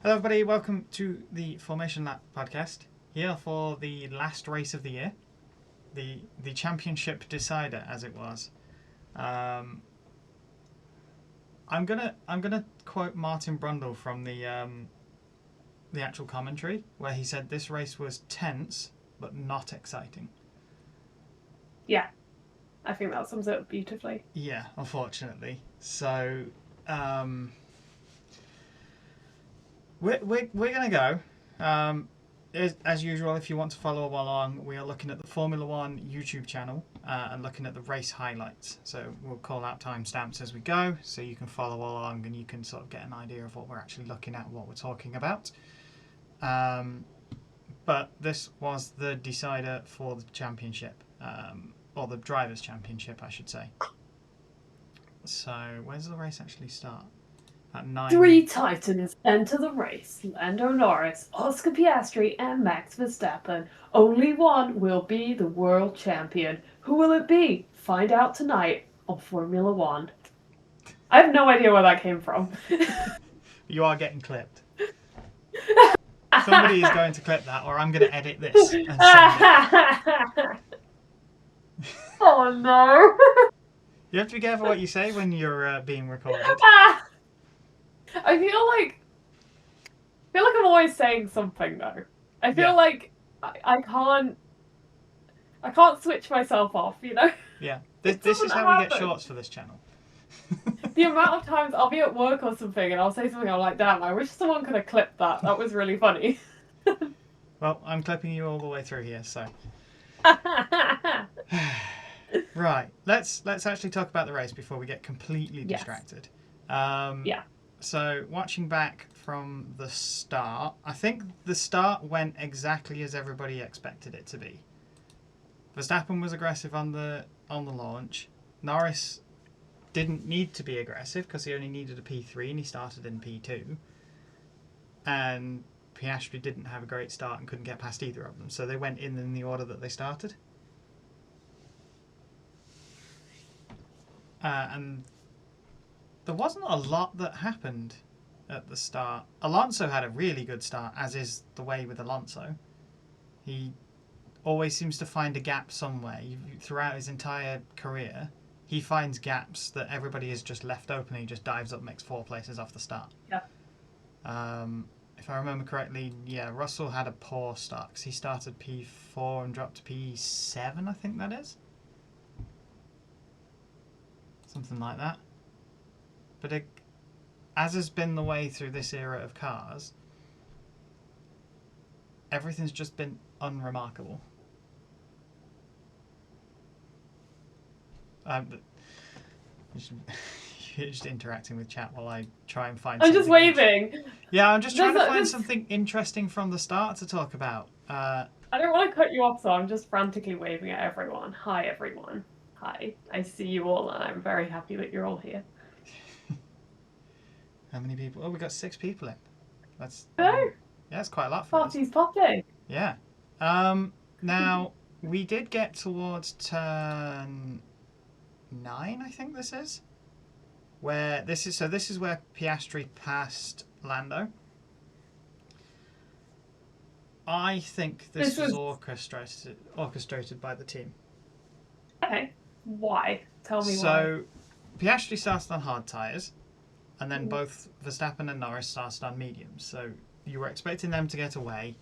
Hello, everybody. Welcome to the Formation Lap podcast. Here for the last race of the year, the championship decider, as it was. I'm gonna quote Martin Brundle from the actual commentary, where he said this race was tense but not exciting. Yeah, I think that sums it up beautifully. Yeah, unfortunately. So we're gonna go. As usual, if you want to follow along, we are looking at the Formula One YouTube channel and looking at the race highlights. So we'll call out timestamps as we go, so you can follow along and you can sort of get an idea of what we're actually looking at, what we're talking about. But this was the decider for the championship, or the Drivers' Championship, I should say. So where does the race actually start? At 9. 3 Titans enter the race. Lando Norris, Oscar Piastri, and Max Verstappen. Only one will be the world champion. Who will it be? Find out tonight on Formula One. I have no idea where that came from. You are getting clipped. Somebody is going to clip that, or I'm going to edit this and send it. Oh no! You have to be careful what you say when you're being recorded. I feel like I'm always saying something though. I feel like I can't switch myself off, you know? Yeah. This is how we get shorts for this channel. The amount of times I'll be at work or something and I'll say something, I'm like, damn, I wish someone could have clipped that. That was really funny. Well, I'm clipping you all the way through here, so. Right. Let's actually talk about the race before we get completely distracted. Yeah. So, watching back from the start, I think the start went exactly as everybody expected it to be. Verstappen was aggressive on the launch. Norris didn't need to be aggressive because he only needed a P3 and he started in P2. And Piastri didn't have a great start and couldn't get past either of them. So they went in the order that they started. And there wasn't a lot that happened at the start. Alonso had a really good start, as is the way with Alonso. He always seems to find a gap somewhere. Throughout his entire career, he finds gaps that everybody has just left open and he just dives up, makes 4 places off the start. Yeah. If I remember correctly, Russell had a poor start because he started P4 and dropped to P7, I think that is. Something like that. But as has been the way through this era of cars, everything's just been unremarkable. You're just interacting with chat while I try and find. I'm just waving. Yeah, I'm just trying to find something interesting from the start to talk about. I don't want to cut you off, so I'm just frantically waving at everyone. Hi, everyone. Hi. I see you all, and I'm very happy that you're all here. How many people? Oh, we got 6 people in. That's yeah, it's quite a lot for us. Party's popping. Yeah. Now we did get towards turn 9, I think this is. Where this is where Piastri passed Lando. I think this was orchestrated by the team. Okay. Why? Tell me why. So Piastri started on hard tyres, and then both Verstappen and Norris started on mediums. So you were expecting them to get away,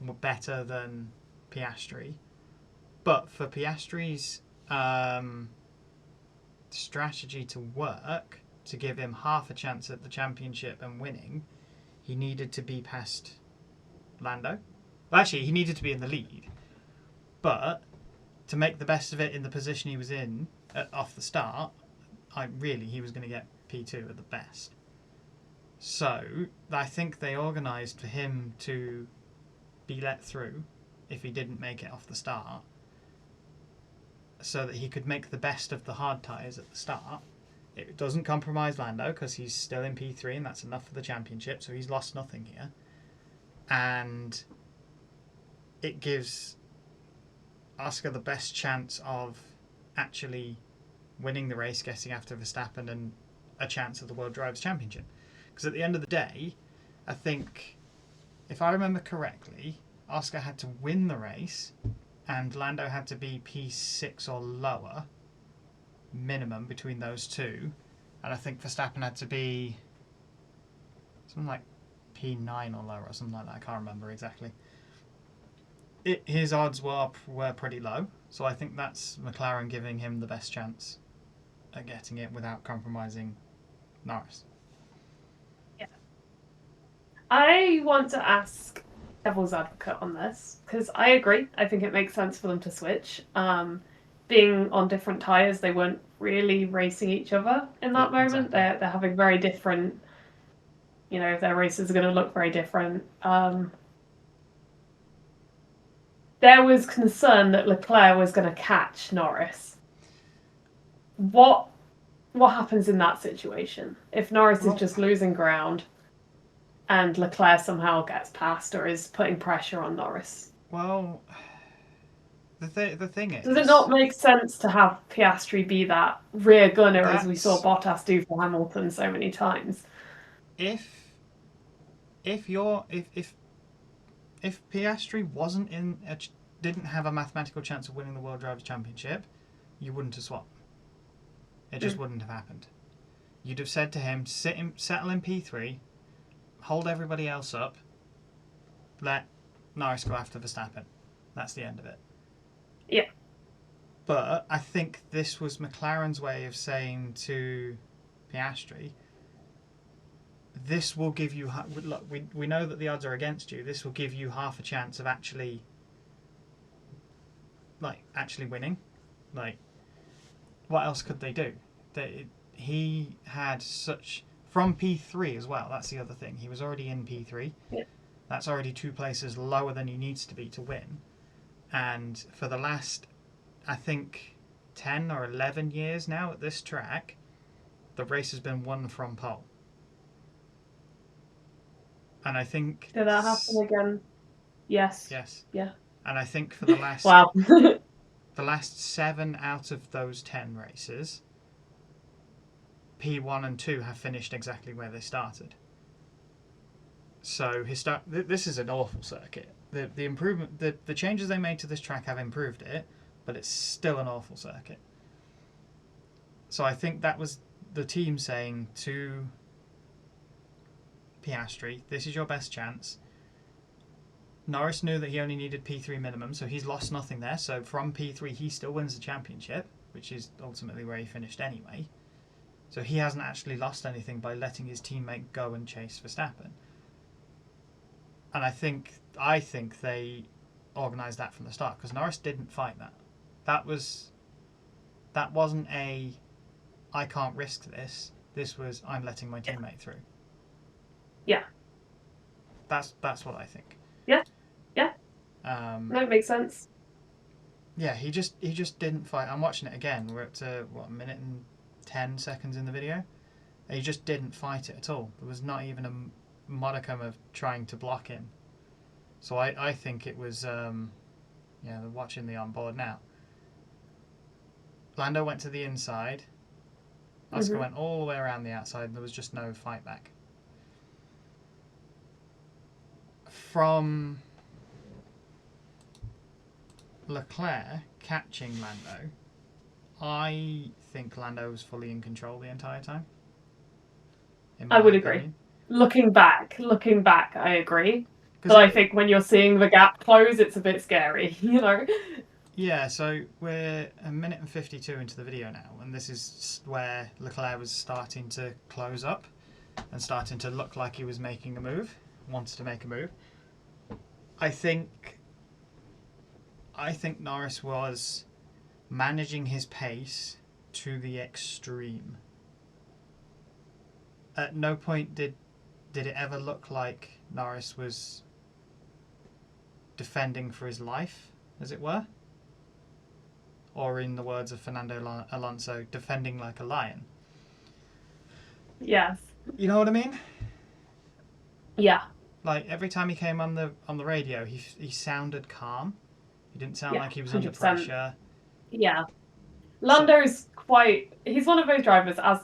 were better than Piastri. But for Piastri's strategy to work, to give him half a chance at the championship and winning, he needed to be past Lando. Well, actually, he needed to be in the lead. But to make the best of it in the position he was in off the start, he was going to get P2 at the best. So I think they organised for him to be let through if he didn't make it off the start, so that he could make the best of the hard tyres at the start. It doesn't compromise Lando because he's still in P3 and that's enough for the championship, so he's lost nothing here. And it gives Oscar the best chance of actually winning the race, getting after Verstappen, and a chance at the World Drivers' Championship. Because at the end of the day, I think, if I remember correctly, Oscar had to win the race and Lando had to be P6 or lower, minimum between those two. And I think Verstappen had to be something like P9 or lower or something like that. I can't remember exactly. His odds were pretty low, so I think that's McLaren giving him the best chance at getting it without compromising Norris. Yeah. I want to ask devil's advocate on this, because I agree. I think it makes sense for them to switch. Being on different tyres, they weren't really racing each other in that moment. Exactly. They're having very different, their races are going to look very different. There was concern that Leclerc was going to catch Norris. What happens in that situation? If Norris is just losing ground and Leclerc somehow gets past or is putting pressure on Norris? Well, the thing is... Does it not make sense to have Piastri be that rear gunner as we saw Bottas do for Hamilton so many times? If Piastri didn't have a mathematical chance of winning the World Drivers' Championship, you wouldn't have swapped. It just wouldn't have happened. You'd have said to him, settle in P3, hold everybody else up, let Norris go after Verstappen. That's the end of it. Yeah. But I think this was McLaren's way of saying to Piastri, this will give you... Look, we know that the odds are against you. This will give you half a chance of actually winning. What else could they do? He had such... From P3 as well, that's the other thing. He was already in P3. Yeah. That's already 2 places lower than he needs to be to win. And for the last, I think, 10 or 11 years now at this track, the race has been won from pole. And I think... Did that happen again? Yes. Yes. Yeah. And I think for the last... Wow. the last 7 out of those 10 races, P1 and 2 have finished exactly where they started. So this is an awful circuit. The improvement, the changes they made to this track have improved it, but it's still an awful circuit. So I think that was the team saying to Piastri, this is your best chance. Norris knew that he only needed P3 minimum, so he's lost nothing there. So from P3, he still wins the championship, which is ultimately where he finished anyway. So he hasn't actually lost anything by letting his teammate go and chase Verstappen. And I think they organised that from the start, because Norris didn't fight that. That wasn't a I can't risk this. This was I'm letting my teammate through. Yeah. That's what I think. Yeah. Yeah. That makes sense. Yeah, he just didn't fight. I'm watching it again. We're up to a minute and 10 seconds in the video. He just didn't fight it at all. There was not even a modicum of trying to block him. So I think it was they're watching the onboard now. Lando went to the inside. Oscar went all the way around the outside, and there was just no fight back. From Leclerc catching Lando, I think Lando was fully in control the entire time. I would agree. Looking back, I agree. But I think when you're seeing the gap close, it's a bit scary, Yeah, so we're a minute and 52 into the video now, and this is where Leclerc was starting to close up and starting to look like he was making a move, wanted to make a move. I think Norris was managing his pace to the extreme. At no point did it ever look like Norris was defending for his life, as it were. Or in the words of Fernando Alonso, defending like a lion. Yes. You know what I mean? Yeah. Like every time he came on the radio, he sounded calm. He didn't sound like he was under pressure. Yeah. Lando's he's one of those drivers, as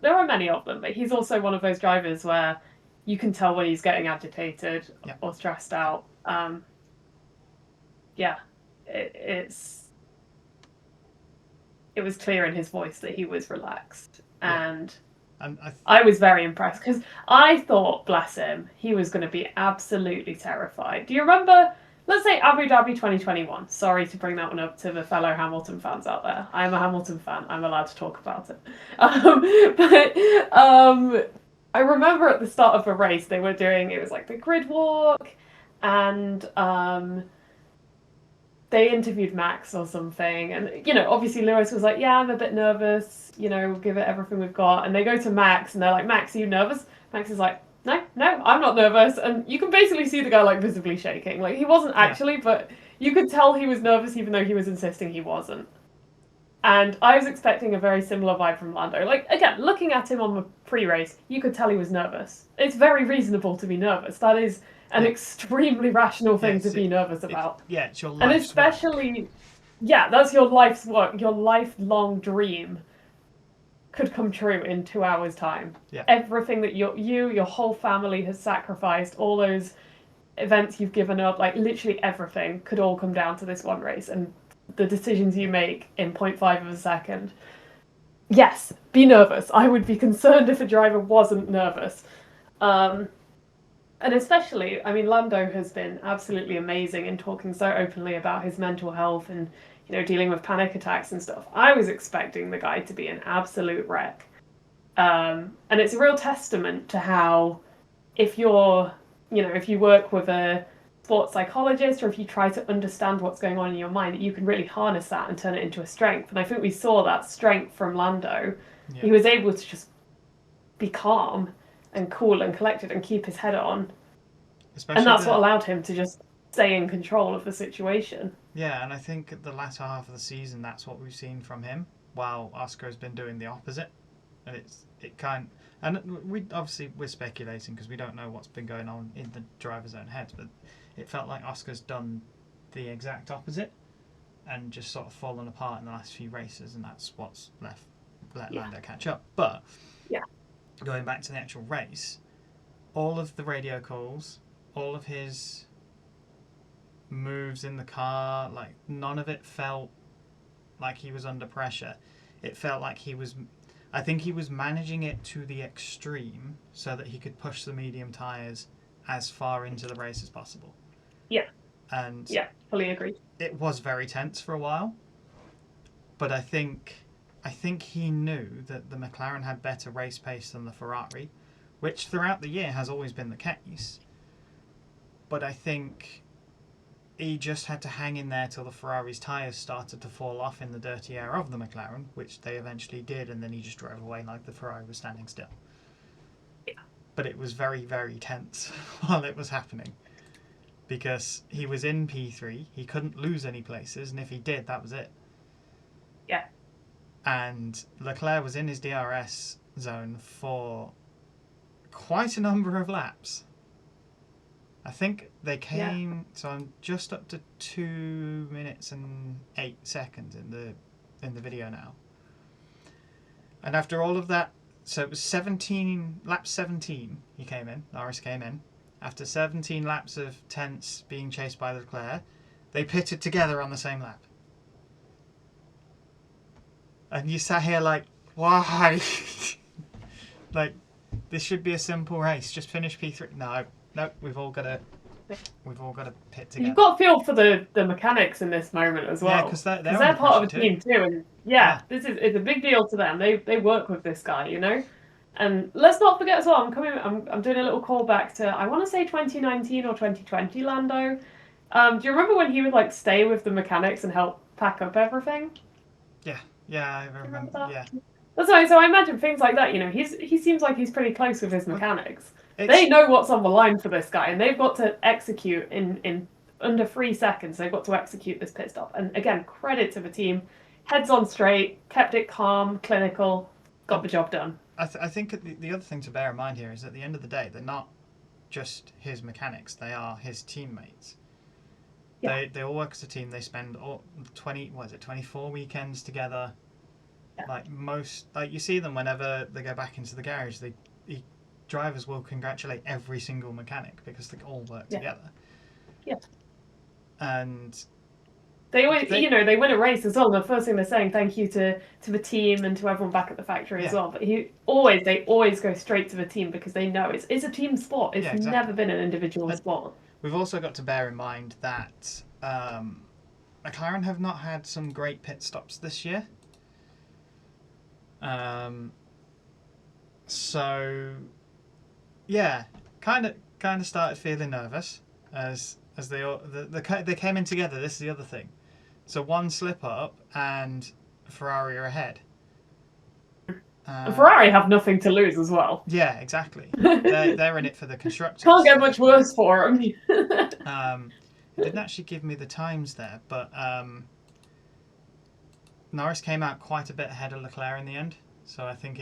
there are many of them, but he's also one of those drivers where You can tell when he's getting agitated or stressed out. It was clear in his voice that he was relaxed, and I was very impressed because I thought, bless him, he was going to be absolutely terrified. Do you remember? Let's say Abu Dhabi 2021. Sorry to bring that one up to the fellow Hamilton fans out there. I'm a Hamilton fan. I'm allowed to talk about it. I remember at the start of the race they were doing, it was like the grid walk, and they interviewed Max or something, and obviously Lewis was like, yeah, I'm a bit nervous, we'll give it everything we've got. And they go to Max and they're like, Max, are you nervous? Max is like, no, I'm not nervous. And you can basically see the guy like visibly shaking. Like he wasn't actually, but you could tell he was nervous even though he was insisting he wasn't. And I was expecting a very similar vibe from Lando. Like, again, looking at him on the pre-race, you could tell he was nervous. It's very reasonable to be nervous. That is an extremely rational thing to be nervous about. It's your life's and especially, work. That's your life's work. Your lifelong dream could come true in 2 hours' time. Yeah. Everything that your whole family has sacrificed, all those events you've given up, like literally everything could all come down to this one race. And the decisions you make in 0.5 of a second. Yes, be nervous. I would be concerned if a driver wasn't nervous. And especially, I mean, Lando has been absolutely amazing in talking so openly about his mental health and, dealing with panic attacks and stuff. I was expecting the guy to be an absolute wreck. And it's a real testament to how if you work with a sports psychologist, or if you try to understand what's going on in your mind, you can really harness that and turn it into a strength. And I think we saw that strength from Lando. Yeah. He was able to just be calm and cool and collected and keep his head on. And that's what allowed him to just stay in control of the situation. Yeah, and I think at the latter half of the season, that's what we've seen from him, while Oscar's been doing the opposite. And we're speculating because we don't know what's been going on in the driver's own heads, but it felt like Oscar's done the exact opposite and just sort of fallen apart in the last few races, and that's what's let Lando catch up. But going back to the actual race, all of the radio calls, all of his moves in the car, like none of it felt like he was under pressure. It felt like I think he was managing it to the extreme so that he could push the medium tyres as far into the race as possible. Yeah. And fully agree. It was very tense for a while, but I think he knew that the McLaren had better race pace than the Ferrari, which throughout the year has always been the case. But I think he just had to hang in there till the Ferrari's tyres started to fall off in the dirty air of the McLaren, which they eventually did, and then he just drove away like the Ferrari was standing still. Yeah. But it was very, very tense while it was happening, because he was in P3, he couldn't lose any places, and if he did, that was it. Yeah. And Leclerc was in his DRS zone for quite a number of laps. I think they came, so I'm just up to 2 minutes and 8 seconds in the video now. And after all of that, so it was lap 17 he came in, Norris came in. After 17 laps of tense being chased by Leclerc, they pitted together on the same lap. And you sat here like, why? Like, this should be a simple race. Just finish P3. No, we've all got to pit together. You've got to feel for the mechanics in this moment as well. Yeah, because they're part of the team too. And it's a big deal to them. They work with this guy, And let's not forget as well, I'm doing a little callback to, I want to say 2019 or 2020 Lando. Do you remember when he would like stay with the mechanics and help pack up everything? Yeah, I remember that. Yeah. That's right. So I imagine things like that. He seems like he's pretty close with his mechanics. They know what's on the line for this guy, and they've got to execute in under 3 seconds. They've got to execute this pit stop. And again, credit to the team. Heads on straight, kept it calm, clinical, got the job done. I think the other thing to bear in mind here is at the end of the day, they're not just his mechanics, they are his teammates. Yeah. They all work as a team. They spend 24 weekends together. Yeah. Like you see them whenever they go back into the garage, drivers will congratulate every single mechanic because they all work together. Yeah. And they always, they win a race as well. The first thing they're saying, thank you to the team and to everyone back at the factory as well. But they always go straight to the team because they know it's a team sport. It's never been an individual sport. We've also got to bear in mind that McLaren have not had some great pit stops this year. So yeah, kind of started feeling nervous as they came in together. This is the other thing. So one slip up and Ferrari are ahead. Ferrari have nothing to lose as well. Yeah, exactly. They're in it for the constructors. Can't get much worse for them. It didn't actually give me the times there, but Norris came out quite a bit ahead of Leclerc in the end. So I think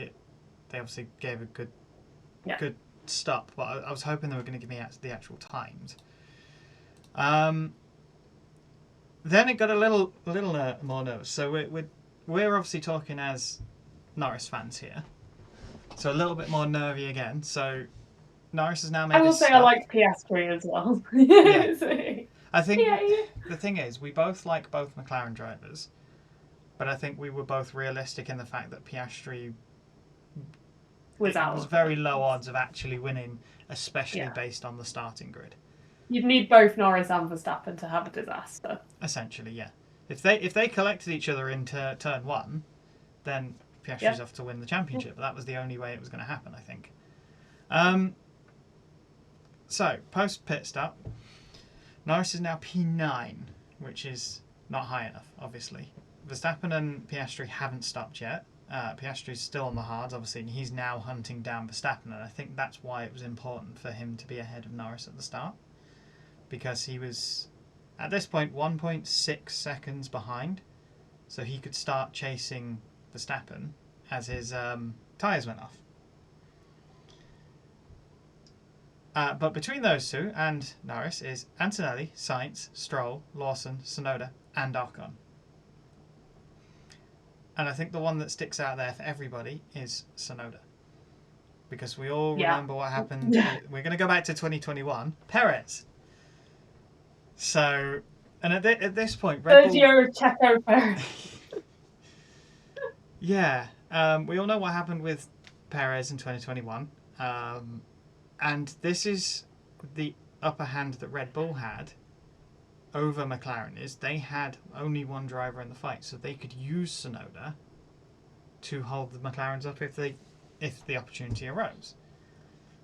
they obviously gave a good stop, but I was hoping they were going to give me the actual times. Then it got a little more nervous. So we're obviously talking as Norris fans here, so a little bit more nervy again. So Norris has now made. I will say stop. I like Piastri as well. I think the thing is we both like both McLaren drivers, but I think we were both realistic in the fact that Piastri was very low odds of actually winning, especially based on the starting grid. You'd need both Norris and Verstappen to have a disaster. Essentially, yeah. If they collected each other into turn one, then Piastri's off to win the championship. But that was the only way it was going to happen, I think. So post pit stop, Norris is now P9, which is not high enough, obviously. Verstappen and Piastri haven't stopped yet. Piastri's still on the hards, obviously, and he's now hunting down Verstappen, and I think that's why it was important for him to be ahead of Norris at the start, because he was, at this point, 1.6 seconds behind, so he could start chasing Verstappen as his tyres went off. But between those two and Norris is Antonelli, Sainz, Stroll, Lawson, Tsunoda, and Ocon. And I think the one that sticks out there for everybody is Tsunoda. Because we all remember what happened. We're going to go back to 2021. Perez. So, and at this point, Red Bull... Sergio Checo Perez. Yeah. We all know what happened with Perez in 2021. And this is the upper hand that Red Bull had over McLaren, is they had only one driver in the fight, so they could use Tsunoda to hold the McLarens up if the opportunity arose.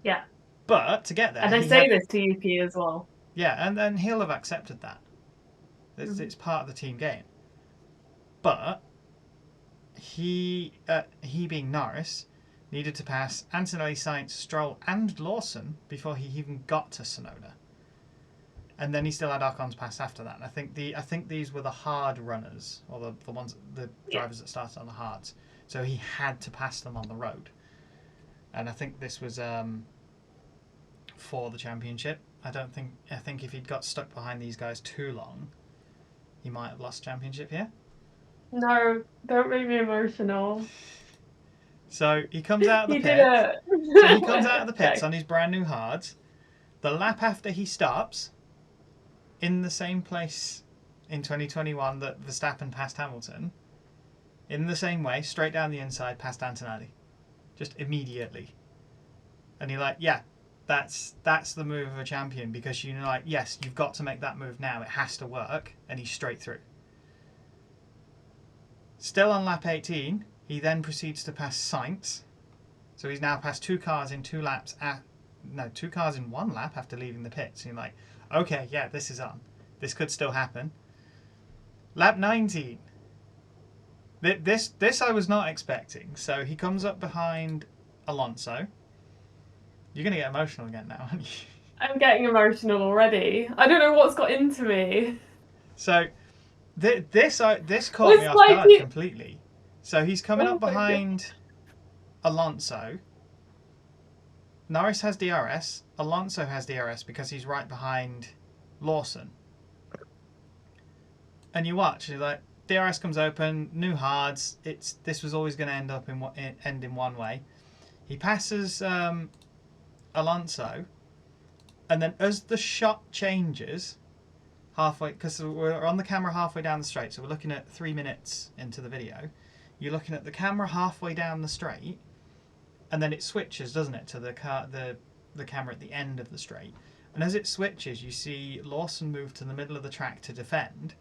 Yeah. But to get there, and they say this to UP as well. Yeah, and then he'll have accepted that. It's part of the team game. But he being Norris needed to pass Antonelli, Sainz, Stroll, and Lawson before he even got to Tsunoda. And then he still had Ocon's pass after that. And I think these were the hard runners, or the drivers that started on the hards. So he had to pass them on the road. And I think this was for the championship. I think if he'd got stuck behind these guys too long, he might have lost championship here. No, don't make me emotional. So he comes out of the pit. So he comes out of the pits on his brand new hards. The lap after he stops, in the same place in 2021 that Verstappen passed Hamilton, in the same way, straight down the inside past Antonelli. Just immediately. And you're like, yeah, that's the move of a champion, because you're like, yes, you've got to make that move now. It has to work. And he's straight through. Still on lap 18, he then proceeds to pass Sainz. So he's now passed two cars in 2 laps. Two cars in 1 lap after leaving the pits. And you're like, okay, yeah, this is on. This could still happen. Lap 19. This I was not expecting. So he comes up behind Alonso. You're going to get emotional again now, aren't you? I'm getting emotional already. I don't know what's got into me. So this caught me off guard completely. So he's coming up behind Alonso. Norris has DRS. Alonso has DRS because he's right behind Lawson. And you watch, you're like, DRS comes open, new hards. This was always going to end in one way. He passes Alonso, and then as the shot changes halfway, because we're on the camera halfway down the straight, so we're looking at 3 minutes into the video. You're looking at the camera halfway down the straight, and then it switches, doesn't it, to the camera at the end of the straight. And as it switches, you see Lawson move to the middle of the track to defend,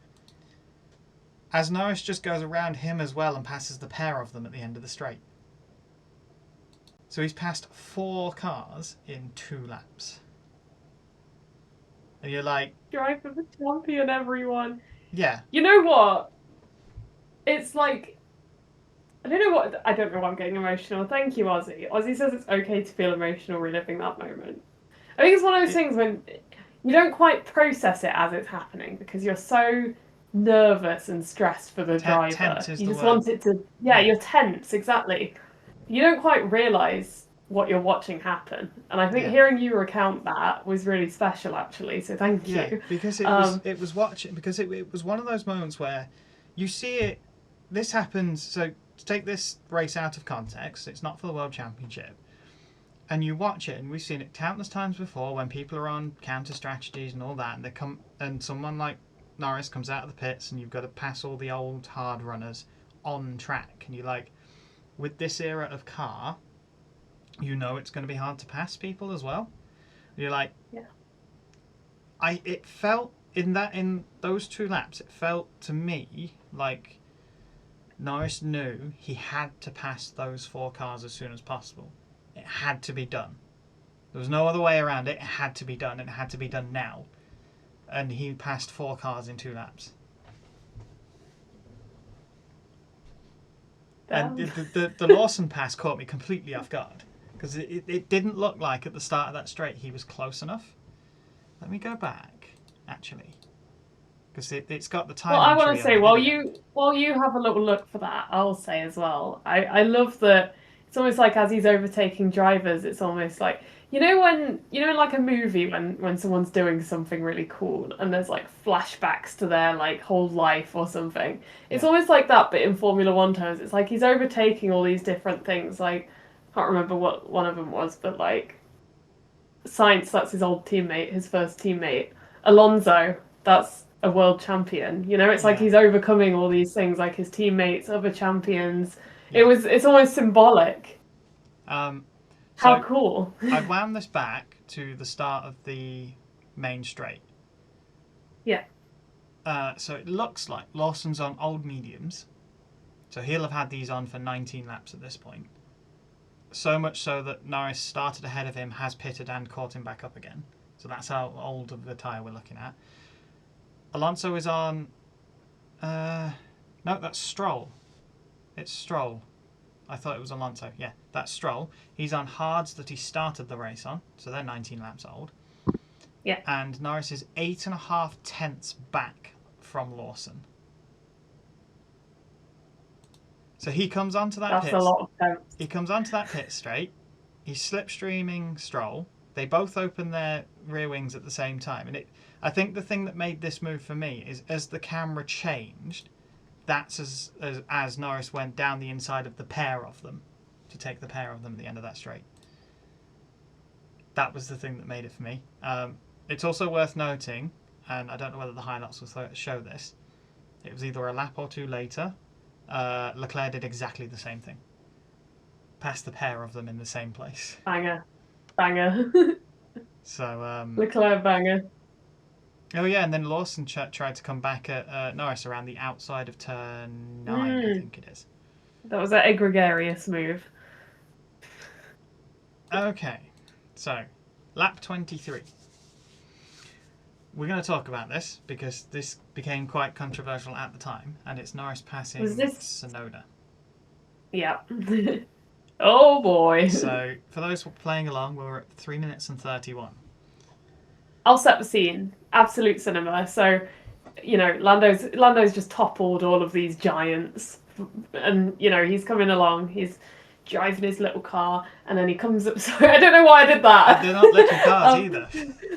as Norris just goes around him as well and passes the pair of them at the end of the straight. So he's passed 4 cars in 2 laps. And you're like... Drive for the champion, everyone. Yeah. You know what? It's like... I don't know why I'm getting emotional. Thank you, Ozzy. Ozzy says it's okay to feel emotional reliving that moment. I think it's one of those things when you don't quite process it as it's happening because you're so nervous and stressed for the driver. Tense is you the just word. want it to... Yeah, you're tense, exactly. You don't quite realise what you're watching happen. And I think hearing you recount that was really special, actually, so thank you. Yeah, because it was one of those moments where you see it... This happens... So, to take this race out of context, it's not for the World Championship. And you watch it, and we've seen it countless times before when people are on counter strategies and all that, and someone like Norris comes out of the pits, and you've got to pass all the old hard runners on track, and you're like, with this era of car, you know it's going to be hard to pass people as well. You're like, it felt in those 2 laps, it felt to me like Norris knew he had to pass those 4 cars as soon as possible. It had to be done. There was no other way around it. It had to be done, and it had to be done now. And he passed 4 cars in 2 laps. Damn. And the Lawson pass caught me completely off guard. Because it didn't look like at the start of that straight he was close enough. Let me go back, actually. Because it's got the time. Well, I want to say, while you have a little look for that, I'll say as well, I love that it's almost like as he's overtaking drivers, it's almost like, in like a movie when someone's doing something really cool and there's like flashbacks to their like whole life or something. It's almost like that, but in Formula One terms. It's like he's overtaking all these different things. Like, I can't remember what one of them was, but like Sainz, that's his old teammate, his first teammate. Alonso, that's a world champion. It's like he's overcoming all these things, like his teammates, other champions. Yeah. It's almost symbolic. How cool. I've wound this back to the start of the main straight. Yeah. So it looks like Lawson's on old mediums. So he'll have had these on for 19 laps at this point. So much so that Norris started ahead of him, has pitted and caught him back up again. So that's how old of the tyre we're looking at. Alonso is on... no, that's Stroll. It's Stroll. I thought it was Alonso. Yeah, that's Stroll. He's on hards that he started the race on, so they're 19 laps old. Yeah. And Norris is 8.5 tenths back from Lawson. So he comes onto that pit. That's a lot of tenths. He comes onto that pit straight. He's slipstreaming Stroll. They both open their rear wings at the same time. And I think the thing that made this move for me is as the camera changed, that's as Norris went down the inside of the pair of them to take the pair of them at the end of that straight. That was the thing that made it for me. It's also worth noting, and I don't know whether the highlights will show this, it was either a lap or 2 later, Leclerc did exactly the same thing. Passed the pair of them in the same place. Banger. So Leclerc banger. Oh yeah, and then Lawson tried to come back at Norris around the outside of turn 9, I think it is. That was an egregious move. Okay, so lap 23. We're going to talk about this because this became quite controversial at the time, and it's Norris passing Tsunoda. Yeah. Oh boy. So for those playing along, we're at 3 minutes and 31. I'll set the scene. Absolute cinema. So, Lando's just toppled all of these giants, and he's coming along. He's driving his little car, and then he comes up. Sorry, I don't know why I did that. They're not little cars either.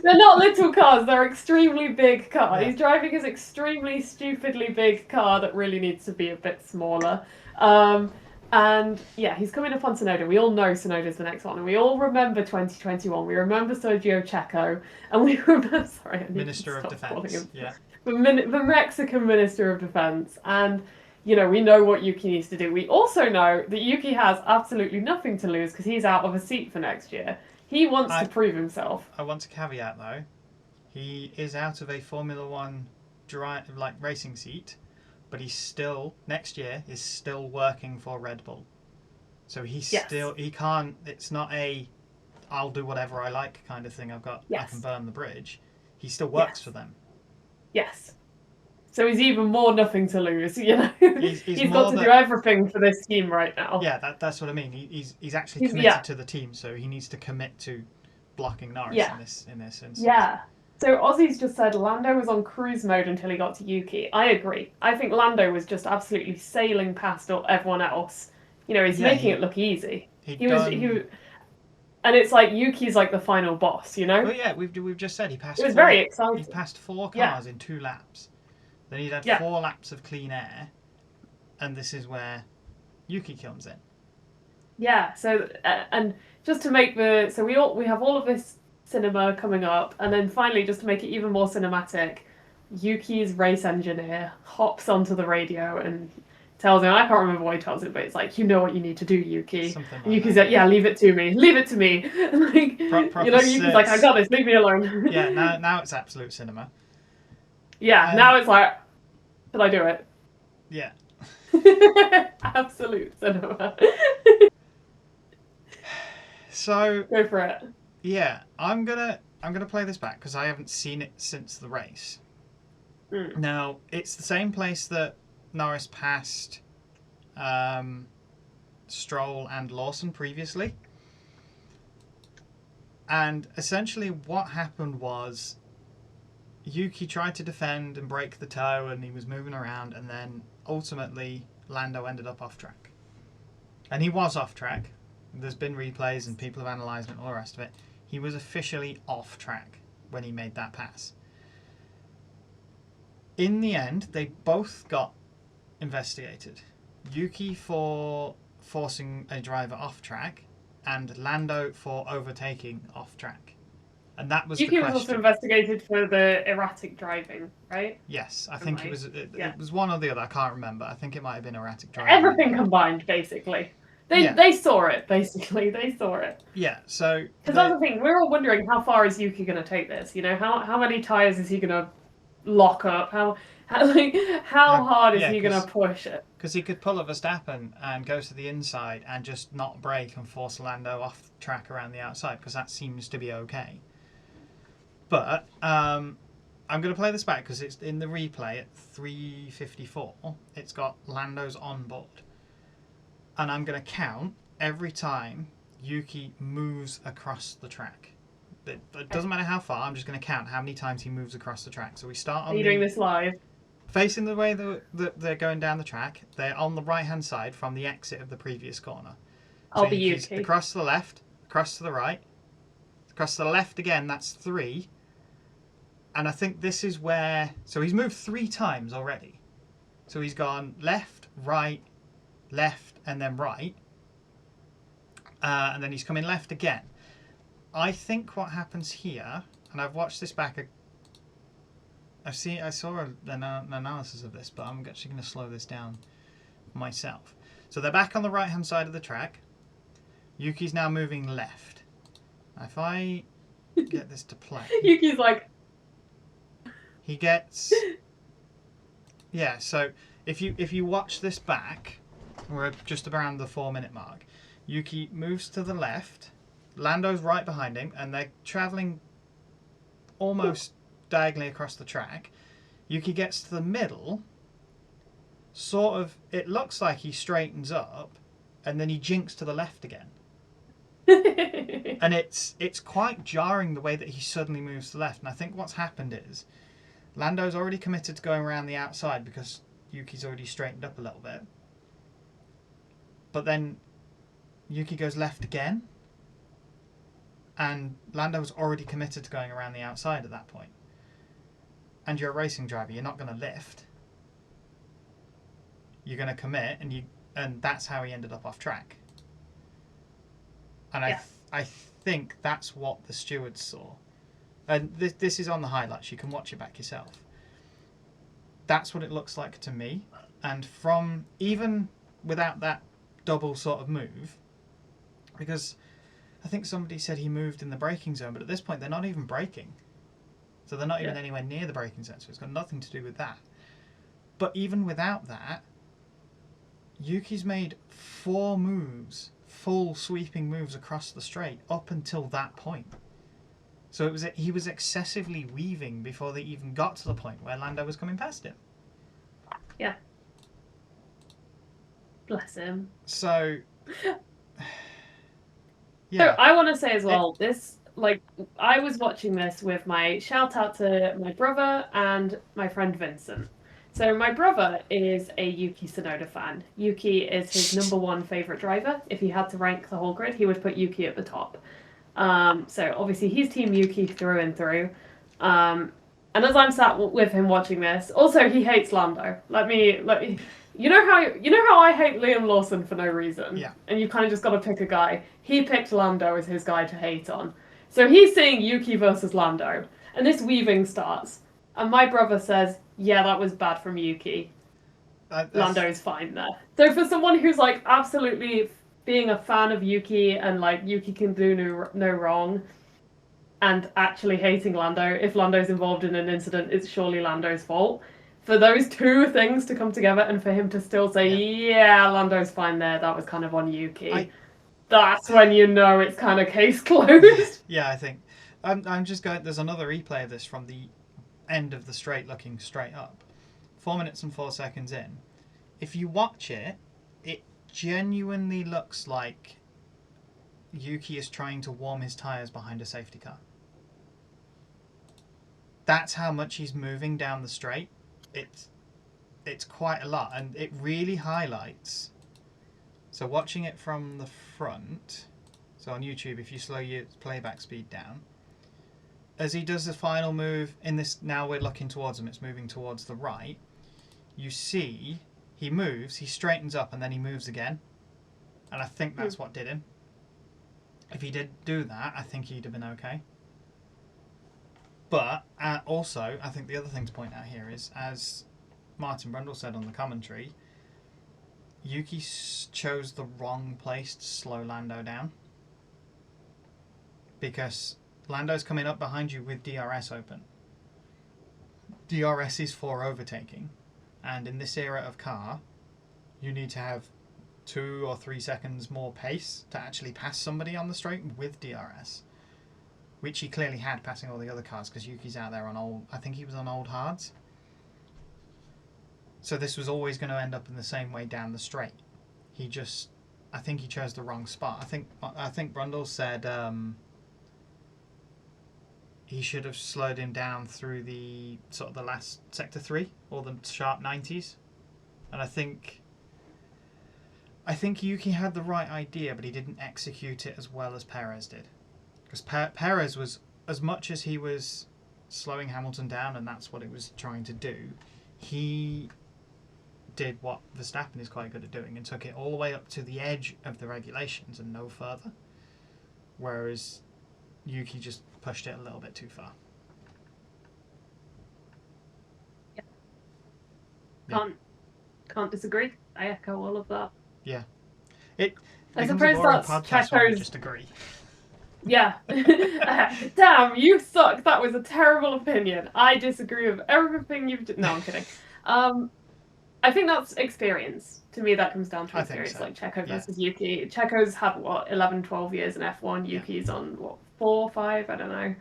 They're not little cars. They're extremely big cars. Yeah. He's driving his extremely stupidly big car that really needs to be a bit smaller. And yeah, he's coming up on Sonoda. We all know Sonoda's the next one, and we all remember 2021. We remember Sergio Checo, and we remember. Sorry, I need Minister to of stop calling Defense. him Yeah. the Mexican Minister of Defense, and we know what Yuki needs to do. We also know that Yuki has absolutely nothing to lose because he's out of a seat for next year. He wants to prove himself. I want to caveat though, he is out of a Formula One racing seat, but he's still next year is still working for Red Bull. So he can't. It's not a I'll do whatever I like kind of thing. I can burn the bridge. He still works for them. Yes. So he's even more nothing to lose, He's got to do everything for this team right now. Yeah, that's what I mean. He's actually committed to the team, so he needs to commit to blocking Norris in this instance. Yeah. So Ozzy's just said Lando was on cruise mode until he got to Yuki. I agree. I think Lando was just absolutely sailing past everyone else. He's making it look easy. He was, and it's like Yuki's like the final boss, Well, yeah, we've just said he passed. It was very exciting. He passed 4 cars in 2 laps. Then he'd had 4 laps of clean air, and this is where Yuki comes in. Yeah. So and just to make we have all of this cinema coming up, and then finally, just to make it even more cinematic, Yuki's race engineer hops onto the radio and tells him, I can't remember what he tells him, but it's like, you know what you need to do, Yuki. Like Yuki's like, yeah, leave it to me. Leave it to me. Like, Yuki's like, I got this, leave me alone. Yeah, now it's absolute cinema. Yeah, now it's like, should I do it? Yeah. Absolute cinema. So go for it. Yeah, I'm gonna play this back because I haven't seen it since the race. Now, it's the same place that Norris passed Stroll and Lawson previously. And essentially what happened was Yuki tried to defend and break the toe and he was moving around, and then ultimately Lando ended up off track. And he was off track. There's been replays and people have analysed it and all the rest of it. He was officially off track when he made that pass. In the end, they both got investigated. Yuki for forcing a driver off track, and Lando for overtaking off track. And that was Yuki the question. was also investigated for the erratic driving, right? Yes, I think it was one or the other. I can't remember. I think it might have been erratic driving. Everything combined, basically. They saw it, basically. They saw it. Yeah, so... Because that's the thing, we're all wondering, how far is Yuki going to take this? How many tyres is he going to lock up? How hard is he going to push it? Because he could pull a Verstappen and go to the inside and just not brake and force Lando off track around the outside, because that seems to be okay. But I'm going to play this back because it's in the replay at 3:54. It's got Lando's on board. And I'm going to count every time Yuki moves across the track. It doesn't matter how far, I'm just going to count how many times he moves across the track. So we start on... Are you doing this live? Facing the way that they're going down the track, they're on the right-hand side from the exit of the previous corner. I'll be Yuki. Across to the left, across to the right, across to the left again, that's 3. And I think this is where... So he's moved 3 times already. So he's gone left, right, and then right. And then he's coming left again. I think what happens here, and I've watched this back... I saw an analysis of this, but I'm actually going to slow this down myself. So they're back on the right-hand side of the track. Yuki's now moving left. If I get this to play... Yuki's like... He gets... Yeah, so if you watch this back, we're just around the 4-minute mark. Yuki moves to the left. Lando's right behind him, and they're travelling almost diagonally across the track. Yuki gets to the middle. Sort of, it looks like he straightens up, and then he jinks to the left again. And it's quite jarring the way that he suddenly moves to the left. And I think what's happened is Lando's already committed to going around the outside because Yuki's already straightened up a little bit. But then Yuki goes left again, and Lando's already committed to going around the outside at that point. And you're a racing driver, you're not going to lift. You're going to commit, and And that's how he ended up off track. And Yeah. I think that's what the stewards saw. And this is on the highlights. You can watch it back yourself. That's what it looks like to me. And from even without that double sort of move, because I think somebody said he moved in the braking zone, but at this point they're not even braking. So they're not even anywhere near the braking zone, so it's got nothing to do with that. But even without that, Yuki's made 4 moves, full sweeping moves across the straight up until that point. So he was excessively weaving before they even got to the point where Lando was coming past him. Yeah. Bless him. So, So I want to say as well, I was watching this with shout out to my brother and my friend Vincent. So my brother is a Yuki Tsunoda fan. Yuki is his number 1 favorite driver. If he had to rank the whole grid, he would put Yuki at the top. So obviously he's Team Yuki through and through. And as I'm sat with him watching this, also he hates Lando. Let me. You know how I hate Liam Lawson for no reason? Yeah. And you kind of just got to pick a guy. He picked Lando as his guy to hate on. So he's seeing Yuki versus Lando. And this weaving starts. And my brother says, yeah, that was bad from Yuki. Lando's fine there. So for someone who's like absolutely being a fan of Yuki and like Yuki can do no wrong and actually hating Lando, if Lando's involved in an incident, it's surely Lando's fault. For those 2 things to come together and for him to still say, yeah Lando's fine there, that was kind of on Yuki. That's when you know it's kind of case closed. Yeah, I think. I'm just going... There's another replay of this from the end of the straight looking straight up. 4 minutes and 4 seconds in. If you watch it, it genuinely looks like Yuki is trying to warm his tyres behind a safety car. That's how much he's moving down the straight. It's quite a lot, and it really highlights. So watching it from the front, so on YouTube, if you slow your playback speed down, as he does the final move in this, now we're looking towards him, it's moving towards the right, you see he moves, he straightens up, and then he moves again. And I think that's what did him. If he did do that, I think he'd have been okay. But also, I think the other thing to point out here is, as Martin Brundle said on the commentary, Yuki chose the wrong place to slow Lando down. Because Lando's coming up behind you with DRS open. DRS is for overtaking. And in this era of car, you need to have 2 or 3 seconds more pace to actually pass somebody on the straight with DRS. Which he clearly had passing all the other cars because Yuki's out there on old... I think he was on old hards. So this was always going to end up in the same way down the straight. He just... I think he chose the wrong spot. I think Brundle said he should have slowed him down through the sort of the last sector 3 or the sharp 90s. And I think Yuki had the right idea, but he didn't execute it as well as Perez did. Because Perez was, as much as he was slowing Hamilton down, and that's what it was trying to do, he did what Verstappen is quite good at doing and took it all the way up to the edge of the regulations and no further. Whereas Yuki just pushed it a little bit too far. Yeah. Can't disagree. I echo all of that. Yeah. It I becomes suppose a boring that's podcast when we just agree. Yeah. Damn, you suck. That was a terrible opinion. I disagree with everything you've... No, I'm kidding. I think that's experience. To me, that comes down to experience. So. Like Checo versus Yuki. Checo's had, 11, 12 years in F1. Yuki's on, 4, 5? I don't know.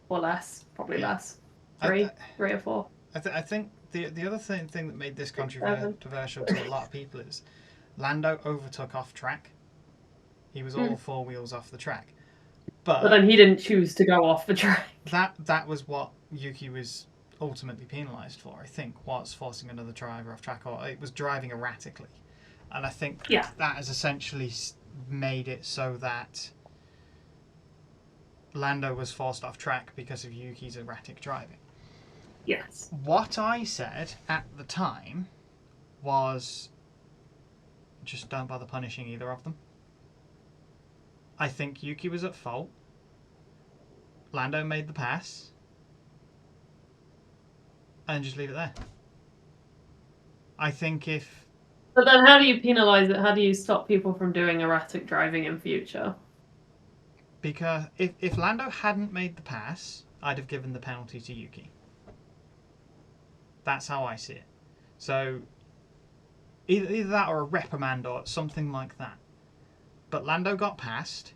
Or less. Probably less. 3 or 4. I think the other thing that made this controversial to a lot of people is Lando overtook off track. He was all 4 wheels off the track. But then he didn't choose to go off the track. That was what Yuki was ultimately penalised for, I think, was forcing another driver off track, or it was driving erratically. And I think that has essentially made it so that Lando was forced off track because of Yuki's erratic driving. Yes. What I said at the time was just don't bother punishing either of them. I think Yuki was at fault. Lando made the pass. And just leave it there. I think if... But then how do you penalise it? How do you stop people from doing erratic driving in future? Because if Lando hadn't made the pass, I'd have given the penalty to Yuki. That's how I see it. So either that or a reprimand or something like that. But Lando got past,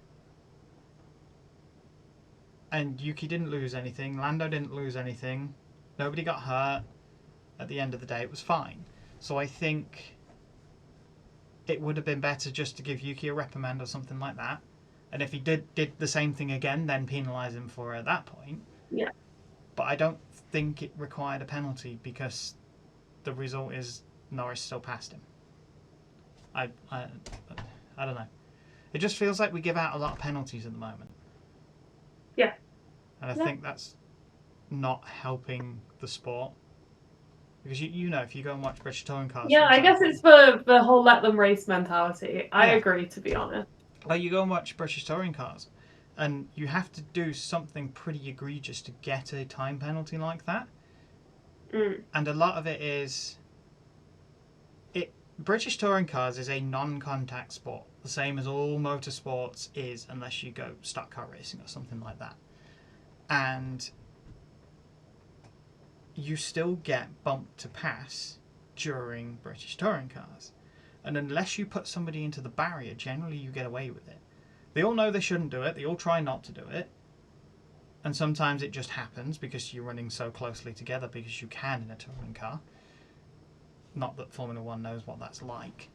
and Yuki didn't lose anything. Lando didn't lose anything. Nobody got hurt. At the end of the day, it was fine. So I think it would have been better just to give Yuki a reprimand or something like that. And if he did the same thing again, then penalise him for it at that point. Yeah. But I don't think it required a penalty because the result is Norris still passed him. I don't know. It just feels like we give out a lot of penalties at the moment. Yeah. And I think that's not helping the sport. Because you know, if you go and watch British touring cars... Yeah, I guess it's for the whole let them race mentality. I agree, to be honest. Like, you go and watch British touring cars, and you have to do something pretty egregious to get a time penalty like that. And a lot of it is... British touring cars is a non-contact sport, the same as all motorsports is, unless you go stock car racing or something like that. And you still get bumped to pass during British touring cars. And unless you put somebody into the barrier, generally you get away with it. They all know they shouldn't do it, they all try not to do it. And sometimes it just happens because you're running so closely together because you can in a touring car. Not that Formula 1 knows what that's like.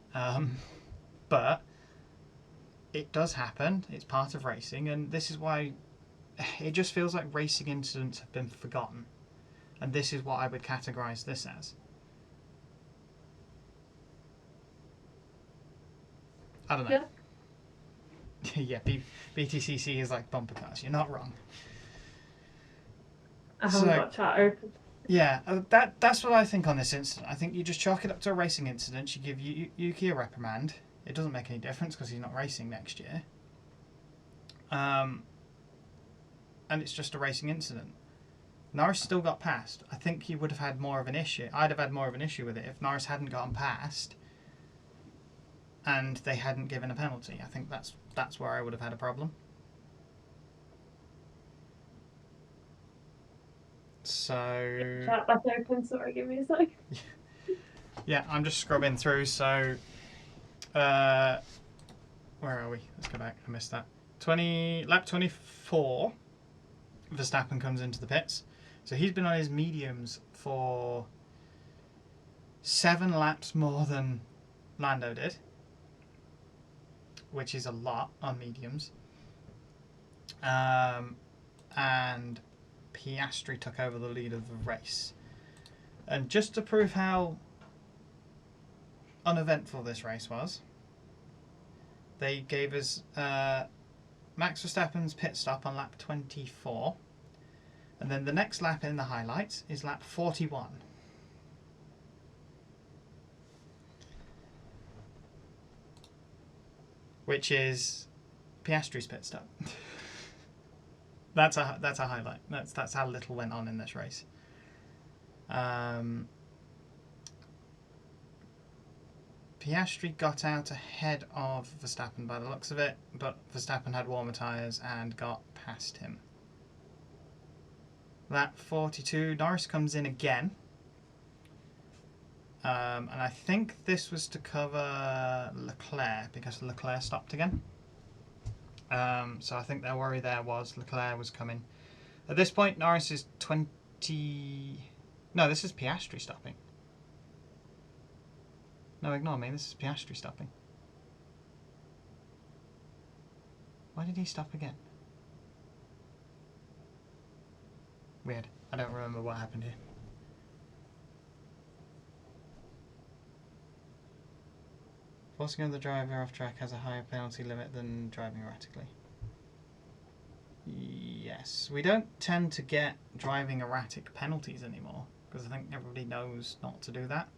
But it does happen. It's part of racing. And this is why it just feels like racing incidents have been forgotten. And this is what I would categorise this as. I don't know. Yeah, BTCC is like bumper cars. You're not wrong. I haven't got chat open. Yeah, that's what I think on this incident. I think you just chalk it up to a racing incident. You give Yuki a reprimand. It doesn't make any difference because he's not racing next year. And it's just a racing incident. Norris still got past. I think he would have had more of an issue. I'd have had more of an issue with it if Norris hadn't gotten past and they hadn't given a penalty. I think that's where I would have had a problem. So... Chat back open, sorry, give me a sec. Yeah, I'm just scrubbing through, so... where are we? Let's go back, I missed that. Lap 24, Verstappen comes into the pits. So he's been on his mediums for 7 laps more than Lando did, which is a lot on mediums. And Piastri took over the lead of the race. And just to prove how uneventful this race was, they gave us Max Verstappen's pit stop on lap 24. And then the next lap in the highlights is lap 41. Which is Piastri's pit stop. That's a highlight. That's how little went on in this race. Piastri got out ahead of Verstappen by the looks of it, but Verstappen had warmer tyres and got past him. Lap 42, Norris comes in again. And I think this was to cover Leclerc because Leclerc stopped again. So I think their worry there was Leclerc was coming. At this point, Norris is 20... No, this is Piastri stopping. No, ignore me. This is Piastri stopping. Why did he stop again? Weird. I don't remember what happened here. Forcing another driver off track has a higher penalty limit than driving erratically. Yes. We don't tend to get driving erratic penalties anymore because I think everybody knows not to do that.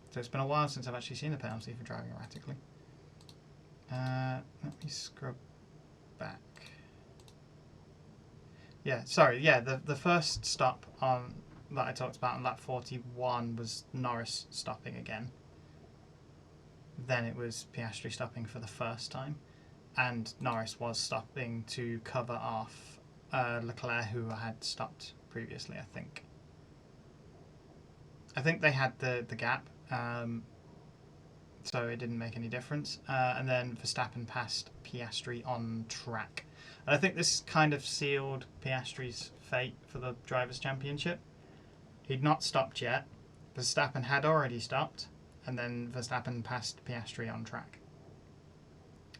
So it's been a while since I've actually seen a penalty for driving erratically. Let me scrub back. Yeah, sorry. Yeah, the first stop on that I talked about on lap 41 was Norris stopping again. Then it was Piastri stopping for the first time, and Norris was stopping to cover off Leclerc, who had stopped previously. I think they had the gap, so it didn't make any difference. And then Verstappen passed Piastri on track. And I think this kind of sealed Piastri's fate for the Drivers' Championship. He'd not stopped yet. Verstappen had already stopped, and then Verstappen passed Piastri on track.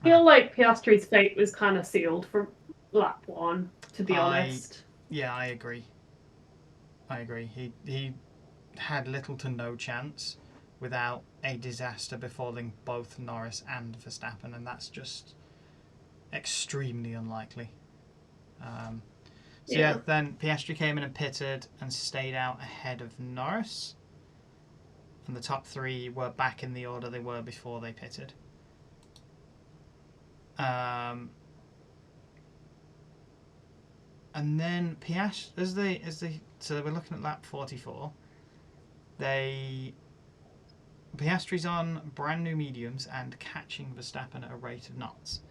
I feel like Piastri's fate was kind of sealed from lap 1, to be honest. Yeah, I agree. He had little to no chance without a disaster befalling both Norris and Verstappen, and that's just extremely unlikely. Then Piastri came in and pitted and stayed out ahead of Norris, and the top three were back in the order they were before they pitted. And then Piastri, so we're looking at lap 44. Piastri's on brand new mediums and catching Verstappen at a rate of knots.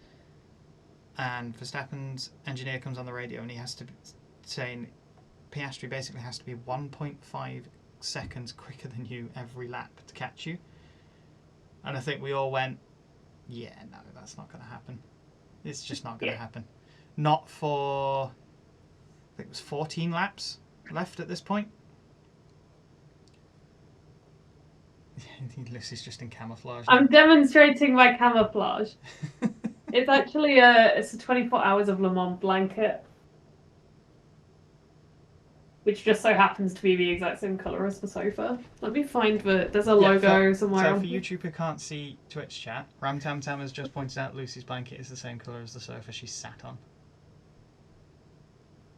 And Verstappen's engineer comes on the radio and he has to saying Piastri basically has to be 1.5 seconds quicker than you every lap to catch you. And I think we all went, yeah, no, that's not going to happen. It's just not going to happen. Not for, I think it was 14 laps left at this point. Lucy's just in camouflage. I'm demonstrating my camouflage. It's actually it's a 24 hours of Le Mans blanket, which just so happens to be the exact same colour as the sofa. Let me find there's a logo somewhere. So for YouTube who can't see Twitch chat, Ram Tam Tam has just pointed out Lucy's blanket is the same colour as the sofa she's sat on.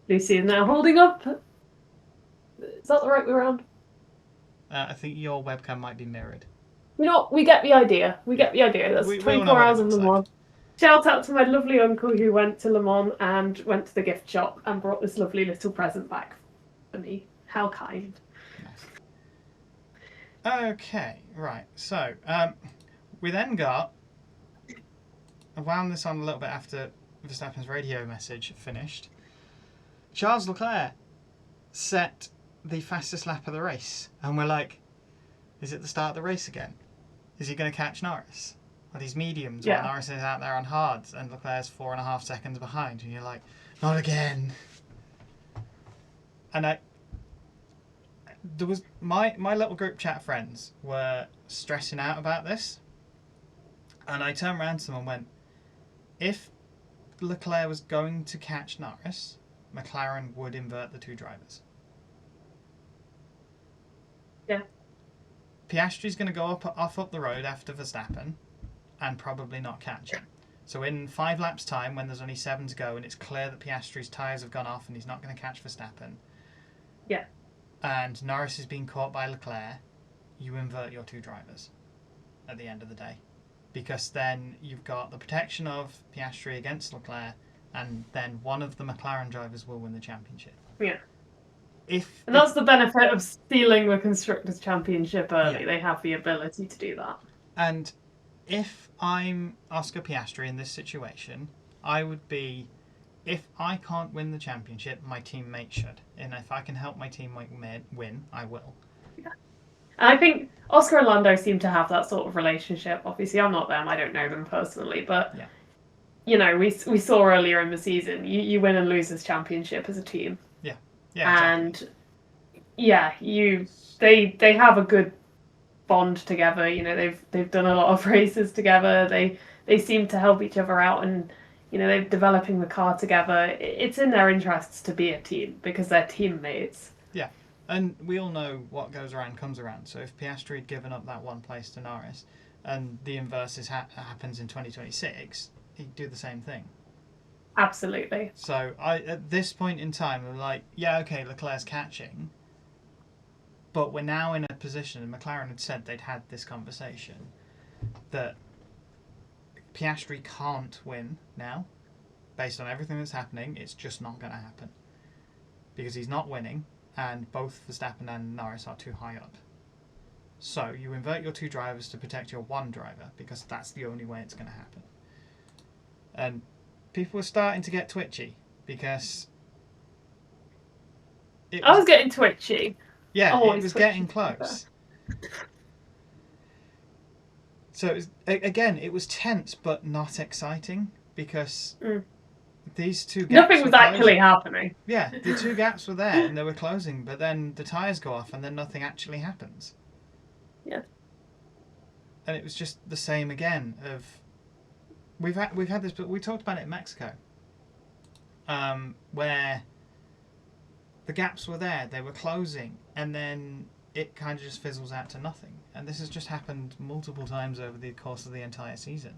Lucy is now holding up. Is that the right way around? I think your webcam might be mirrored. You know, we get the idea. That's 24 hours of Le Mans. Shout out to my lovely uncle who went to Le Mans and went to the gift shop and brought this lovely little present back for me. How kind. Nice. Okay, right. So, we then got... I wound this on a little bit after Verstappen's radio message finished. Charles Leclerc set the fastest lap of the race. And we're like, is it the start of the race again? Is he going to catch Norris? Or these mediums while Norris is out there on hards and Leclerc's 4.5 seconds behind. And you're like, not again. And there was my little group chat friends were stressing out about this. And I turned around to them and went, if Leclerc was going to catch Norris, McLaren would invert the two drivers. Yeah. Piastri's going to go off up the road after Verstappen and probably not catch him. So in 5 laps' time, when there's only 7 to go and it's clear that Piastri's tyres have gone off and he's not going to catch Verstappen, and Norris is being caught by Leclerc, you invert your two drivers at the end of the day. Because then you've got the protection of Piastri against Leclerc, and then one of the McLaren drivers will win the championship. Yeah. And that's the benefit of stealing the Constructors' Championship early. Yeah. They have the ability to do that. And if I'm Oscar Piastri in this situation, I would be, if I can't win the championship, my teammate should. And if I can help my teammate win, I will. Yeah. And I think Oscar and Lando seem to have that sort of relationship. Obviously, I'm not them. I don't know them personally. But, you know, we saw earlier in the season, you win and lose this championship as a team. Yeah, exactly. And they have a good bond together. You know, they've done a lot of races together. They seem to help each other out, and you know, they're developing the car together. It's in their interests to be a team because they're teammates. Yeah, and we all know what goes around comes around. So if Piastri had given up that one place to Norris, and the inverse happens in 2026, he'd do the same thing. Absolutely. So at this point in time, I'm like, yeah, okay, Leclerc's catching, But we're now in a position, and McLaren had said they'd had this conversation, that Piastri can't win now. Based on everything that's happening, it's just not going to happen. Because he's not winning, and both Verstappen and Norris are too high up. So you invert your two drivers to protect your one driver, because that's the only way it's going to happen. And people were starting to get twitchy, because... I was getting twitchy. Yeah, Always it was twitchy. getting close. So, it was tense, but not exciting, because these two gaps Nothing was actually happening. Yeah, the two gaps were there, and they were closing, but then the tyres go off, and then nothing actually happens. Yeah. And it was just the same again, of... We've had this, but we talked about it in Mexico, where the gaps were there, they were closing, and then it kind of just fizzles out to nothing. And this has just happened multiple times over the course of the entire season.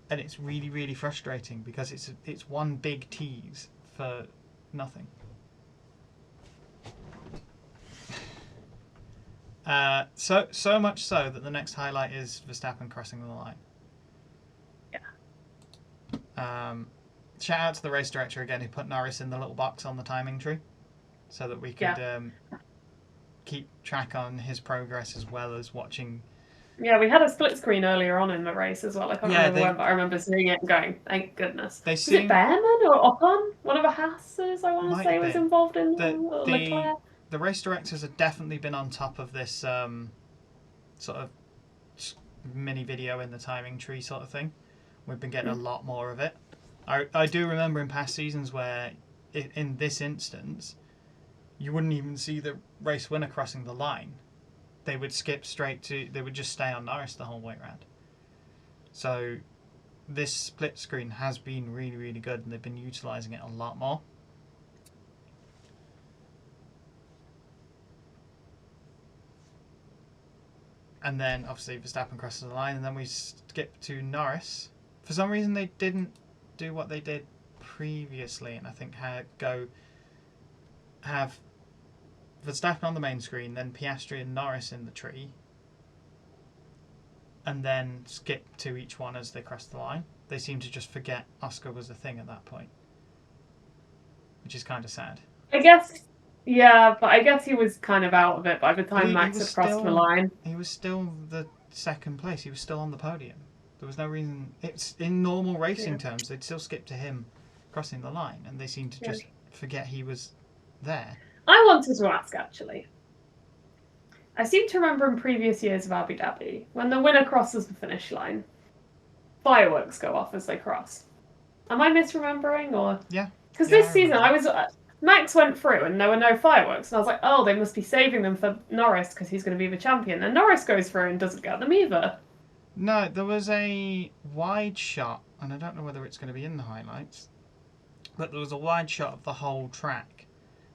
And it's really, really frustrating, because it's one big tease for nothing. So much so that the next highlight is Verstappen crossing the line. Yeah. Shout out to the race director again, who put Norris in the little box on the timing tree, so that we could keep track on his progress as well as watching. Yeah, we had a split screen earlier on in the race as well. I can't remember when, but I remember seeing it and going, thank goodness. Was it Behrman or Ocon? One of the Haas's, I want to say, was involved in Leclerc. The race directors have definitely been on top of this sort of mini video in the timing tree sort of thing. We've been getting a lot more of it. I do remember in past seasons where, in this instance, you wouldn't even see the race winner crossing the line. They would skip straight to... They would just stay on Norris the whole way around. So this split screen has been really, really good, and they've been utilising it a lot more. And then, obviously, Verstappen crosses the line, and then we skip to Norris. For some reason, they didn't do what they did previously, and I think have Verstappen on the main screen, then Piastri and Norris in the tree, and then skip to each one as they cross the line. They seem to just forget Oscar was a thing at that point, which is kind of sad. I guess, yeah, but I guess he was kind of out of it by the time Max had crossed the line. He was still the second place. He was still on the podium. There was no reason... It's in normal racing terms, they'd still skip to him crossing the line, and they seem to just forget he was there. I wanted to ask, actually. I seem to remember in previous years of Abu Dhabi, when the winner crosses the finish line, fireworks go off as they cross. Am I misremembering, or...? Yeah. Because this season, Max went through and there were no fireworks, and I was like, oh, they must be saving them for Norris because he's going to be the champion. And Norris goes through and doesn't get them either. No, there was a wide shot, and I don't know whether it's going to be in the highlights, but there was a wide shot of the whole track,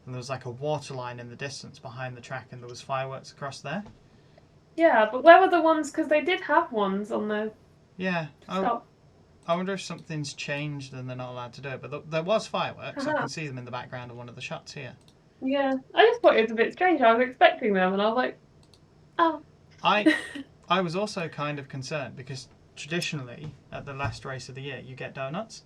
and there was like a water line in the distance behind the track, and there was fireworks across there. Yeah, but where were the ones? Because they did have ones on the... Yeah. I wonder if something's changed and they're not allowed to do it, but there was fireworks. I can see them in the background of one of the shots here. Yeah, I just thought it was a bit strange. I was expecting them, and I was like, oh. I was also kind of concerned because traditionally at the last race of the year you get donuts.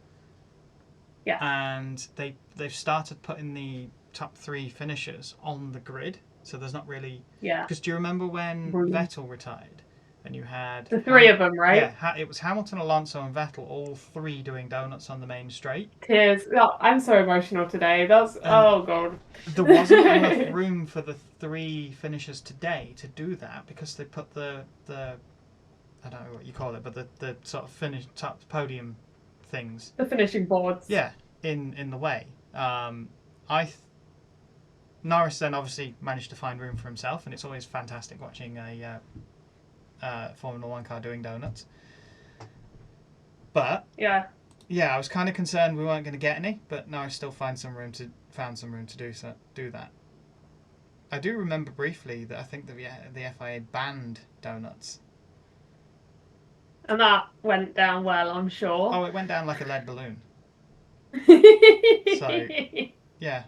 Yeah. And they've started putting the top 3 finishers on the grid, so there's not really... Yeah. Because do you remember when Vettel retired and you had... The 3 of them, right? Yeah, it was Hamilton, Alonso and Vettel, all 3 doing donuts on the main straight. Tears. Oh, I'm so emotional today. Oh, God. There wasn't enough room for the 3 finishers today to do that because they put the I don't know what you call it, but the sort of top podium things. The finishing boards. Yeah, in the way. Norris then obviously managed to find room for himself, and it's always fantastic watching a Formula 1 car doing donuts. But yeah, I was kind of concerned we weren't going to get any, but Norris still found some room to do that. I do remember briefly that I think the FIA banned donuts. And that went down well, I'm sure. Oh, it went down like a lead balloon. So, yeah.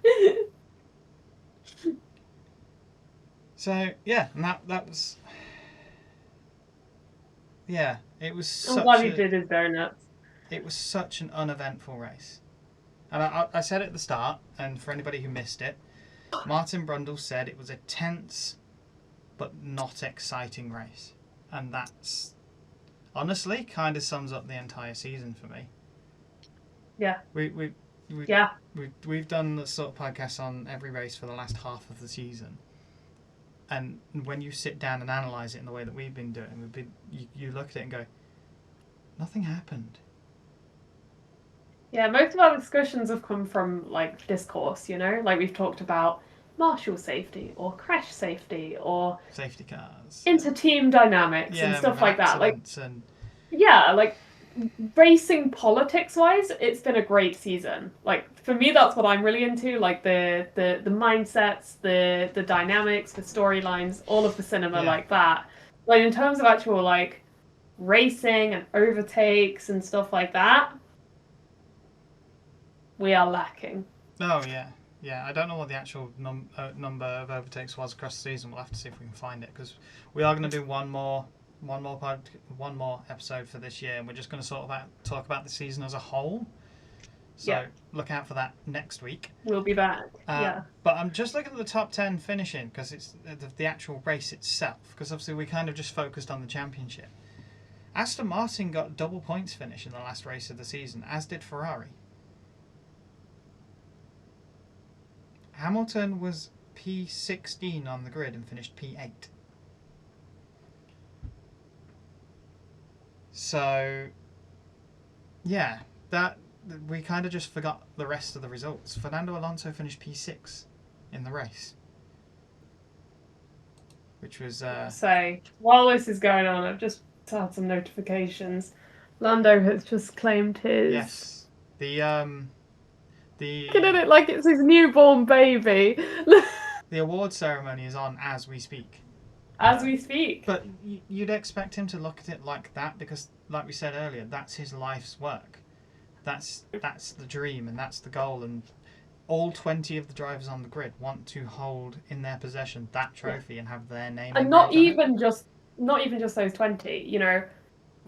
So yeah, and that was it was I'm glad such he did his donuts. it was such an uneventful race. And I said at the start, and for anybody who missed it, Martin Brundle said it was a tense but not exciting race, and that's honestly kind of sums up the entire season for me. Yeah. We've done the sort of podcasts on every race for the last half of the season, and when you sit down and analyze it in the way that we've been doing, you look at it and go, nothing happened. Yeah, most of our discussions have come from like discourse, you know, like we've talked about marshal safety or crash safety or Safety cars, inter-team dynamics and stuff like that. Like, and yeah, like racing politics wise, it's been a great season. Like for me, that's what I'm really into. Like the mindsets, the dynamics, the storylines, all of the cinema like that. Like in terms of actual like racing and overtakes and stuff like that, we are lacking. Oh yeah. I don't know what the actual number of overtakes was across the season. We'll have to see if we can find it, because we are going to do one more episode for this year, and we're just going to talk about the season as a whole. So look out for that next week. We'll be back. But I'm just looking at the top 10 finishing, because it's the actual race itself. Because obviously we kind of just focused on the championship. Aston Martin got double points finish in the last race of the season, as did Ferrari. Hamilton was P16 on the grid and finished P8. So, yeah, that we kind of just forgot the rest of the results. Fernando Alonso finished P6 in the race, which was... So, while this is going on, I've just had some notifications. Lando has just claimed his... Yes. Looking at it like it's his newborn baby. The award ceremony is on as we speak. As we speak. But you'd expect him to look at it like that, because, like we said earlier, that's his life's work. That's the dream, and that's the goal. And all 20 of the drivers on the grid want to hold in their possession that trophy and have their name. And not even just those 20. You know,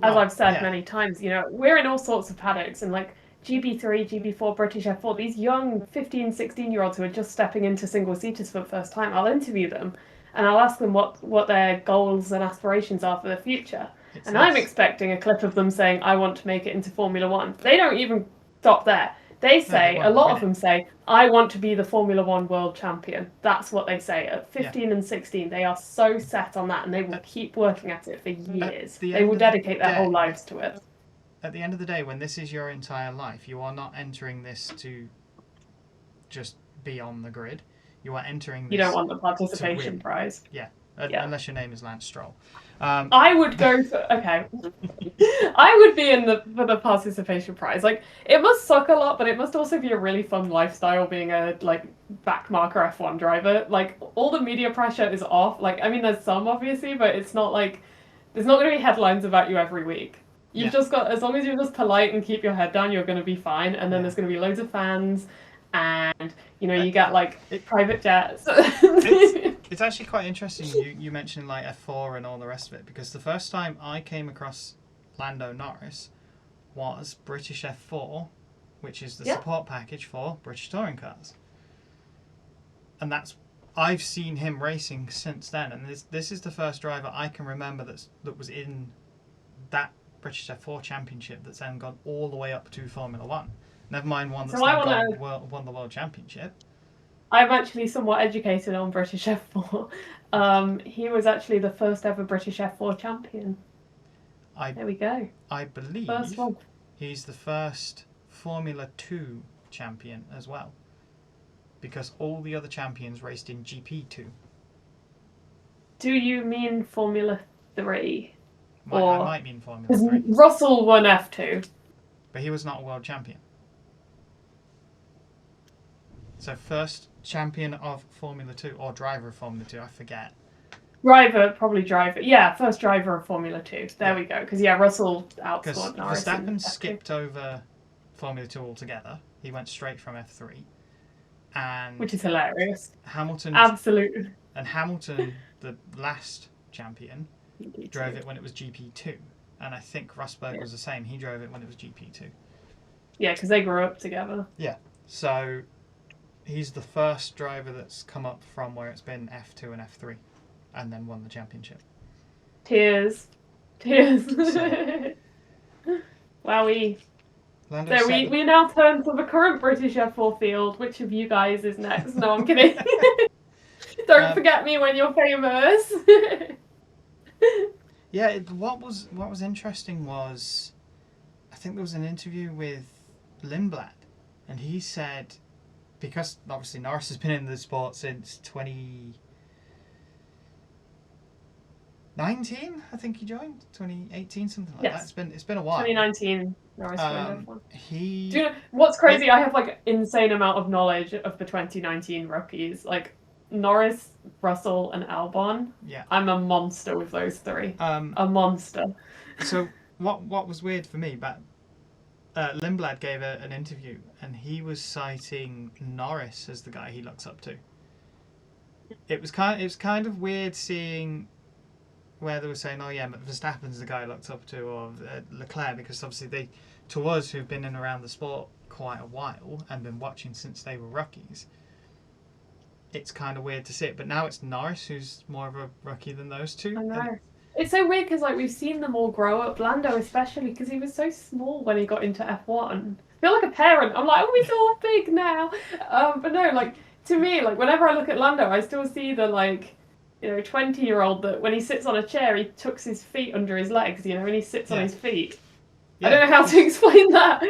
as I've said many times, you know, we're in all sorts of paddocks, and like GB3, GB4, British F4, these young 15, 16-year-olds who are just stepping into single-seaters for the first time, I'll interview them and I'll ask them what their goals and aspirations are for the future. I'm expecting a clip of them saying, I want to make it into Formula One. They don't even stop there. They say, a lot of them say, I want to be the Formula One world champion. That's what they say. At 15 and 16, they are so set on that, and they will keep working at it for years. They will dedicate their whole lives to it. At the end of the day, when this is your entire life, you are not entering this to just be on the grid. You are entering this. You don't want the participation prize. Yeah. Unless your name is Lance Stroll. I would go for... Okay. I would be for the participation prize. Like, it must suck a lot, but it must also be a really fun lifestyle being a, like, backmarker F1 driver. Like, all the media pressure is off. Like, I mean, there's some, obviously, but it's not like... There's not going to be headlines about you every week. You've just got... As long as you're just polite and keep your head down, you're going to be fine. And then there's going to be loads of fans... And, you know, you get, like, private jets. It's actually quite interesting you mentioned, like, F4 and all the rest of it, because the first time I came across Lando Norris was British F4, which is the support package for British touring cars. And I've seen him racing since then, and this is the first driver I can remember that was in that British F4 championship that's then gone all the way up to Formula One. Never mind one that's won the World Championship. I'm actually somewhat educated on British F4. He was actually the first ever British F4 champion. There we go. I believe first one. He's the first Formula 2 champion as well. Because all the other champions raced in GP2. Do you mean Formula 3? I might mean Formula 3. Russell won F2. But he was not a world champion. So first champion of Formula 2, or driver of Formula 2, I forget. Probably driver. Yeah, first driver of Formula 2. There we go. Because, Russell outscored Norris. Because Verstappen skipped over Formula 2 altogether. He went straight from F3. Which is hilarious. Hamilton... Absolutely. And Hamilton, the last champion, drove it when it was GP2. And I think Rosberg was the same. He drove it when it was GP2. Yeah, because they grew up together. Yeah. So he's the first driver that's come up from where it's been F2 and F3 and then won the championship. Tears. So, Wowie. Lando So we now turn to the current British F4 field. Which of you guys is next? No, I'm kidding. Don't forget me when you're famous. Yeah, what was interesting was, I think there was an interview with Lindblad, and he said, because obviously Norris has been in the sport since 2019, I think he joined 2018, something like that. It's been a while. 2019 Norris joined F1. Do you know what's crazy? I have like insane amount of knowledge of the 2019 rookies, like Norris, Russell, and Albon. Yeah, I'm a monster with those three. A monster. So what was weird for me, but Lindblad gave an interview and he was citing Norris as the guy he looks up to. It was kind of weird seeing where they were saying, oh yeah, Verstappen's the guy I looked up to, or Leclerc, because obviously to us who've been in and around the sport quite a while and been watching since they were rookies, it's kind of weird to see it. But now it's Norris who's more of a rookie than those two. I know. It's so weird because like we've seen them all grow up. Lando especially, because he was so small when he got into F1. I feel like a parent. I'm like, oh, he's all big now. But no, like to me, like whenever I look at Lando, I still see the 20-year-old that when he sits on a chair, he tucks his feet under his legs, and he sits on his feet. Yeah. I don't know how to explain that.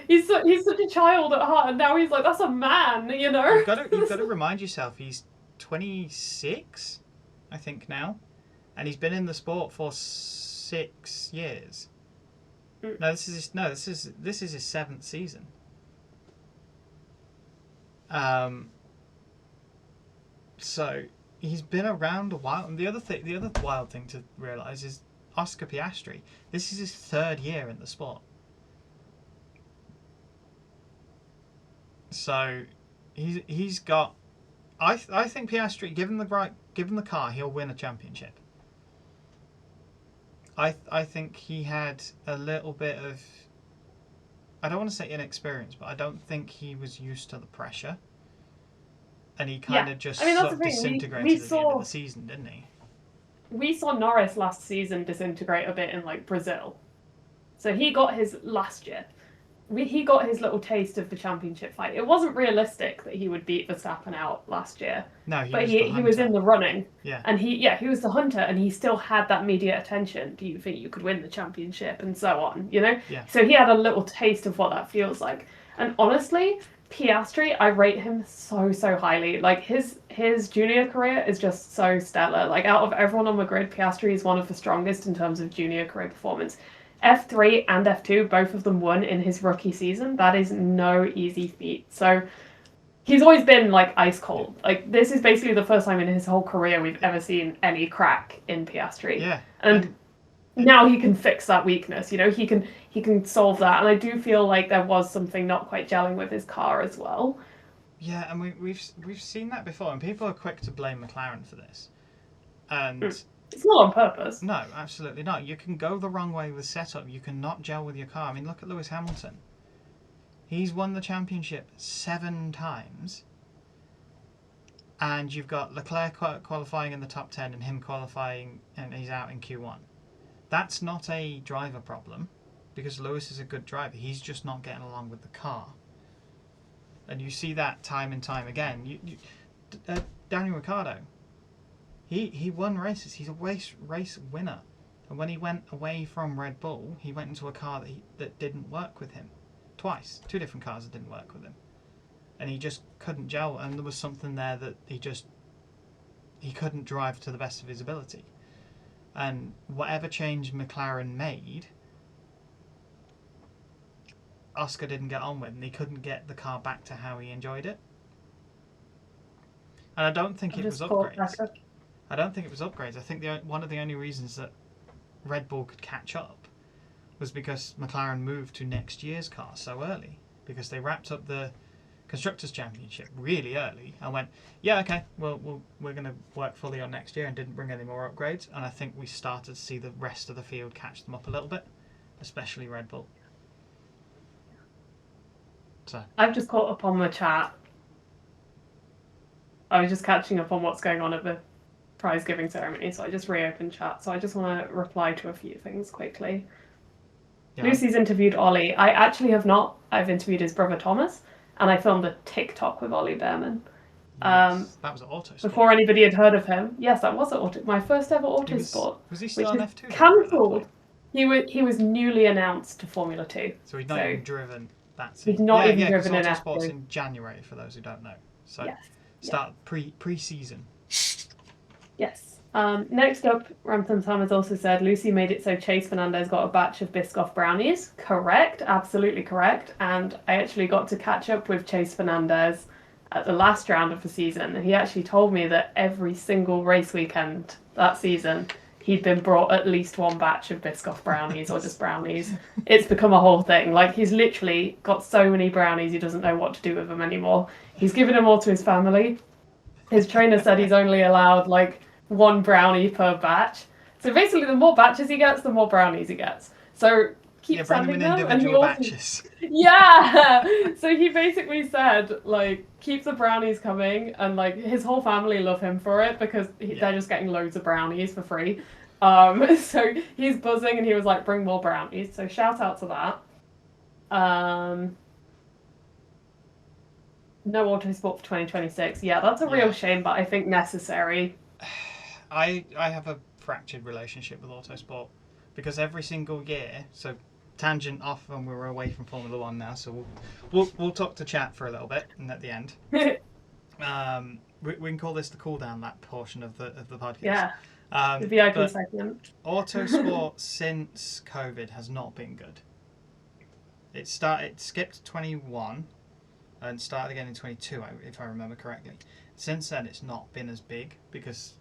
He's such a child at heart, and now he's like, that's a man, You've got to remind yourself, he's 26, I think now, and he's been in the sport for 6 years. No, this is his 7th season. So he's been around a while, and the other wild thing to realise is Oscar Piastri. This is his 3rd year in the sport. So he's got. I think Piastri, given the car, he'll win a championship. I think he had a little bit of, I don't want to say inexperience, but I don't think he was used to the pressure. And he kind of just sort of disintegrated at the end of the season, didn't he? We saw Norris last season disintegrate a bit in Brazil. So he got his last year. He got his little taste of the championship fight. It wasn't realistic that he would beat Verstappen out last year. No, he was in the running. Yeah. And he was the hunter, and he still had that media attention. Do you think you could win the championship? And so on, Yeah. So he had a little taste of what that feels like. And honestly, Piastri, I rate him so highly. His junior career is just so stellar. Out of everyone on the grid, Piastri is one of the strongest in terms of junior career performance. F3 and F2, both of them won in his rookie season. That is no easy feat. So he's always been ice cold. This is basically the first time in his whole career we've ever seen any crack in Piastri. Yeah. And now he can fix that weakness. He can solve that. And I do feel like there was something not quite gelling with his car as well. Yeah, and we've seen that before, and people are quick to blame McLaren for this. And it's not on purpose. No, absolutely not. You can go the wrong way with setup. You can not gel with your car. I mean, look at Lewis Hamilton. He's won the championship 7 times. And you've got Leclerc qualifying in the top 10 and him qualifying, and he's out in Q1. That's not a driver problem, because Lewis is a good driver. He's just not getting along with the car. And you see that time and time again. Daniel Ricciardo, he won races. He's a race winner. And when he went away from Red Bull, he went into a car that didn't work with him. Twice. 2 different cars that didn't work with him. And he just couldn't gel. And there was something there that he couldn't drive to the best of his ability. And whatever change McLaren made, Oscar didn't get on with, and he couldn't get the car back to how he enjoyed it. And I don't think it was upgrades. I don't think it was upgrades. I think one of the only reasons that Red Bull could catch up was because McLaren moved to next year's car so early, because they wrapped up the Constructors' Championship really early and went, yeah, okay, well, we're going to work fully on next year, and didn't bring any more upgrades. And I think we started to see the rest of the field catch them up a little bit, especially Red Bull. So I've just caught up on the chat. I was just catching up on what's going on at the prize giving ceremony, so I just reopened chat. So I just want to reply to a few things quickly. Yeah. Lucy's interviewed Ollie. I actually have not. I've interviewed his brother Thomas, and I filmed a TikTok with Ollie Behrman. Yes, that was at Autosport. Before anybody had heard of him. Yes, that was at my first ever Autosport. Was he still on F2? Cancelled. He was newly announced to Formula 2. So he's not even driven that season. He's not even driven in F2. Autosport's in January, for those who don't know. So yes. Start pre-season. Yes. Next up, Rampton Sam has also said Lucy made it so Chase Fernandez got a batch of Biscoff brownies. Correct, absolutely correct. And I actually got to catch up with Chase Fernandez at the last round of the season, and he actually told me that every single race weekend that season he'd been brought at least one batch of Biscoff brownies or just brownies. It's become a whole thing. Like, he's literally got so many brownies he doesn't know what to do with them anymore. He's given them all to his family. His trainer said he's only allowed like one brownie per batch. So basically, the more batches he gets, the more brownies he gets. So keep sending them, and he also, batches. Yeah. So he basically said like, keep the brownies coming, and like his whole family love him for it because they're just getting loads of brownies for free. So he's buzzing, and he was like, bring more brownies. So shout out to that. No Autosport for 2026. Yeah, that's a real shame, but I think necessary. I have a fractured relationship with Autosport because every single year, so tangent off, and we're away from Formula One now, so we'll talk to chat for a little bit, and at the end, we can call this the cool down lap portion of the podcast. Yeah, the VIP segment. Autosport since COVID has not been good. It skipped 21 and started again in 22, if I remember correctly. Since then, it's not been as big because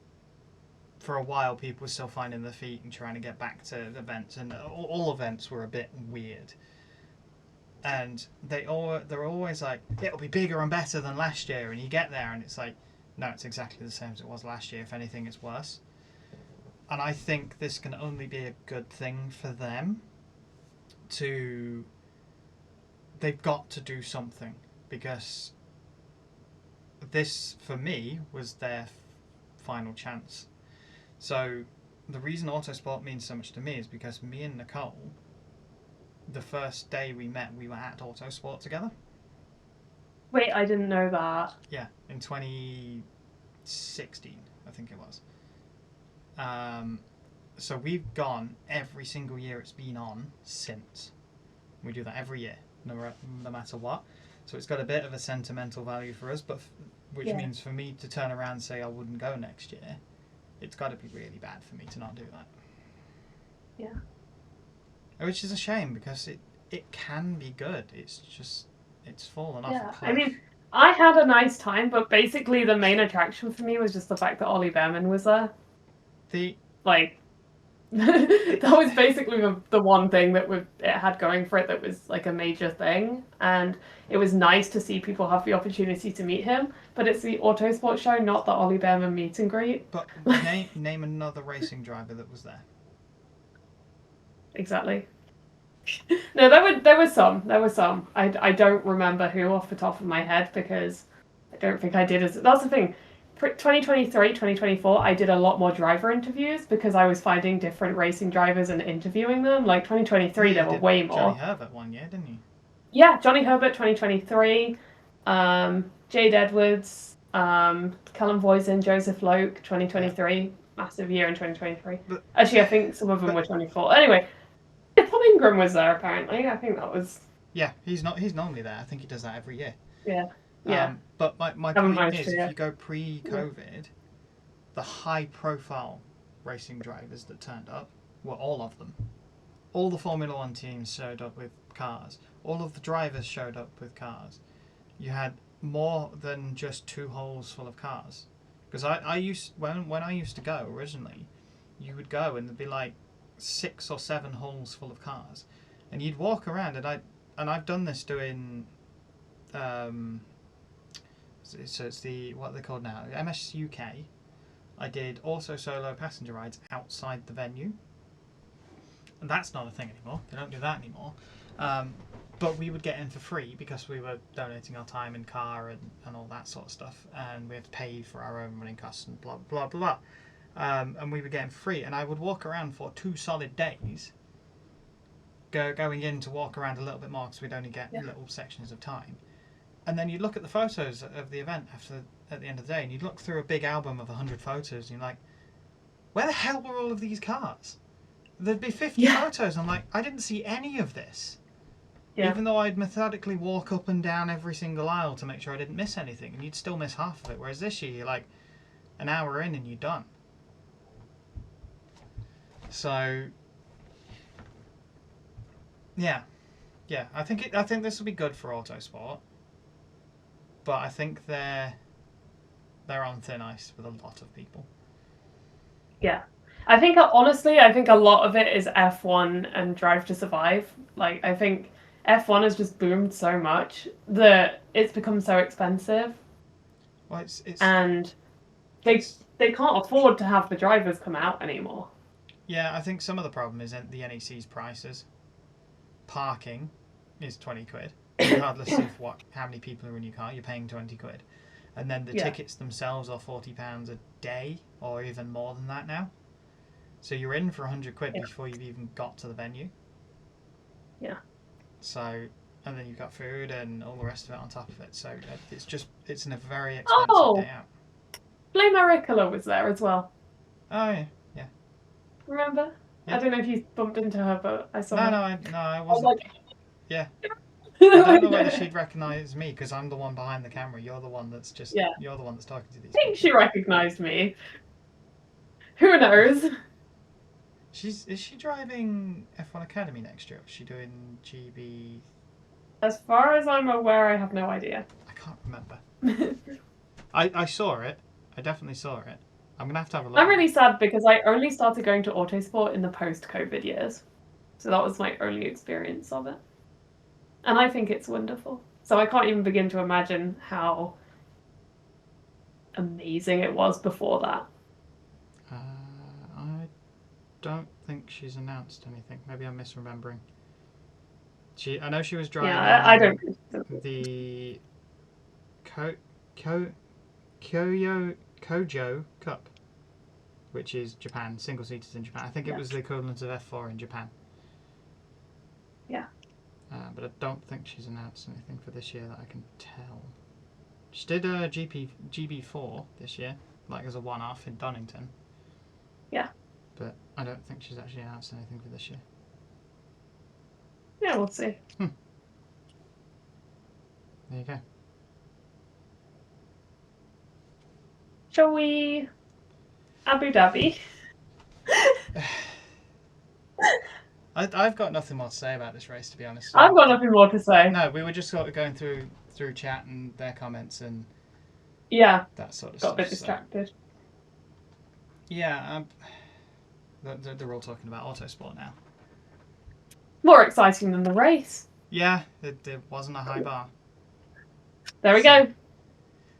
for a while people were still finding their feet and trying to get back to events, and all events were a bit weird. And they're always like, it'll be bigger and better than last year, and you get there and it's like, no, it's exactly the same as it was last year. If anything, it's worse. And I think this can only be a good thing for them. They've got to do something, because this, for me, was their final chance. So the reason Autosport means so much to me is because me and Nicole, the first day we met, we were at Autosport together. Wait, I didn't know that. Yeah, in 2016, I think it was. So we've gone every single year it's been on since. We do that every year, no matter what. So it's got a bit of a sentimental value for us, which means for me to turn around and say I wouldn't go next year, it's got to be really bad for me to not do that. Yeah. Which is a shame, because it can be good. It's fallen off a cliff. I mean, I had a nice time, but basically the main attraction for me was just the fact that Ollie Behrman was there. That was basically the one thing that it had going for it that was like a major thing, and it was nice to see people have the opportunity to meet him. But it's the Autosport show, not the Ollie Behrman meet and greet. But name another racing driver that was there. Exactly. No, there was some. I don't remember who off the top of my head, because I don't think I did. That's the thing. 2023, 2024, I did a lot more driver interviews because I was finding different racing drivers and interviewing them. Like 2023, there were way more. Johnny Herbert one year, didn't you? Yeah, Johnny Herbert 2023, Jade Edwards, Callum Voisin, Joseph Loke 2023, massive year in 2023. Actually, I think some of them were 24. Anyway, Tom Ingram was there apparently. I think that was. Yeah, he's normally there. I think he does that every year. Yeah. Yeah. But my point is, if you go pre-COVID, the high-profile racing drivers that turned up were all of them. All the Formula One teams showed up with cars. All of the drivers showed up with cars. You had more than just 2 holes full of cars. Because when I used to go originally, you would go and there'd be like 6 or 7 holes full of cars, and you'd walk around, and I've done this doing So it's the, what they're called now, MS UK. I did also solo passenger rides outside the venue. And that's not a thing anymore. They don't do that anymore. But we would get in for free because we were donating our time in car and all that sort of stuff. And we had to pay for our own running costs and blah, blah, blah. And we would get in for free. And I would walk around for 2 solid days, going in to walk around a little bit more because we'd only get little sections of time. And then you'd look at the photos of the event at the end of the day, and you'd look through a big album of 100 photos, and you're like, where the hell were all of these cars? There'd be 50 photos. I'm like, I didn't see any of this. Yeah. Even though I'd methodically walk up and down every single aisle to make sure I didn't miss anything, and you'd still miss half of it. Whereas this year, you're like an hour in and you're done. So, yeah, I think this will be good for autosport, but I think they're on thin ice with a lot of people. Yeah. I think, honestly, a lot of it is F1 and Drive to Survive. Like, I think F1 has just boomed so much that it's become so expensive. Well, it's and they can't afford to have the drivers come out anymore. Yeah, I think some of the problem is the NEC's prices. Parking is 20 quid, regardless of how many people are in your car. You're paying 20 quid. And then the tickets themselves are £40 a day, or even more than that now. So you're in for 100 quid before you've even got to the venue. Yeah. So, and then you've got food and all the rest of it on top of it. So it's a very expensive day out. Blame Maricola was there as well. Oh, yeah. Remember? Yeah. I don't know if you bumped into her, but I saw her. No, I wasn't. Yeah. I don't know whether she'd recognise me because I'm the one behind the camera. You're the one that's you're the one that's talking to these people. I think she recognised me. Who knows? Is she driving F1 Academy next year? Or is she doing GB? As far as I'm aware, I have no idea. I can't remember. I saw it. I definitely saw it. I'm going to have a look. I'm really sad because I only started going to Autosport in the post-COVID years. So that was my only experience of it. And I think it's wonderful. So I can't even begin to imagine how amazing it was before that. I don't think she's announced anything. Maybe I'm misremembering. I know she was driving I don't the Kojo Cup, which is Japan, single-seaters in Japan. I think it was the equivalent of F4 in Japan. Yeah. But I don't think she's announced anything for this year that I can tell. She did a GB4 this year, like as a one-off in Donington. Yeah. But I don't think she's actually announced anything for this year. Yeah, we'll see. There you go. Shall we... Abu Dhabi? I've got nothing more to say about this race, to be honest. I've got nothing more to say. No, we were just sort of going through chat and their comments and that sort of stuff. Got a bit distracted. So. Yeah, they're all talking about autosport now. More exciting than the race. Yeah, it wasn't a high bar. There we go.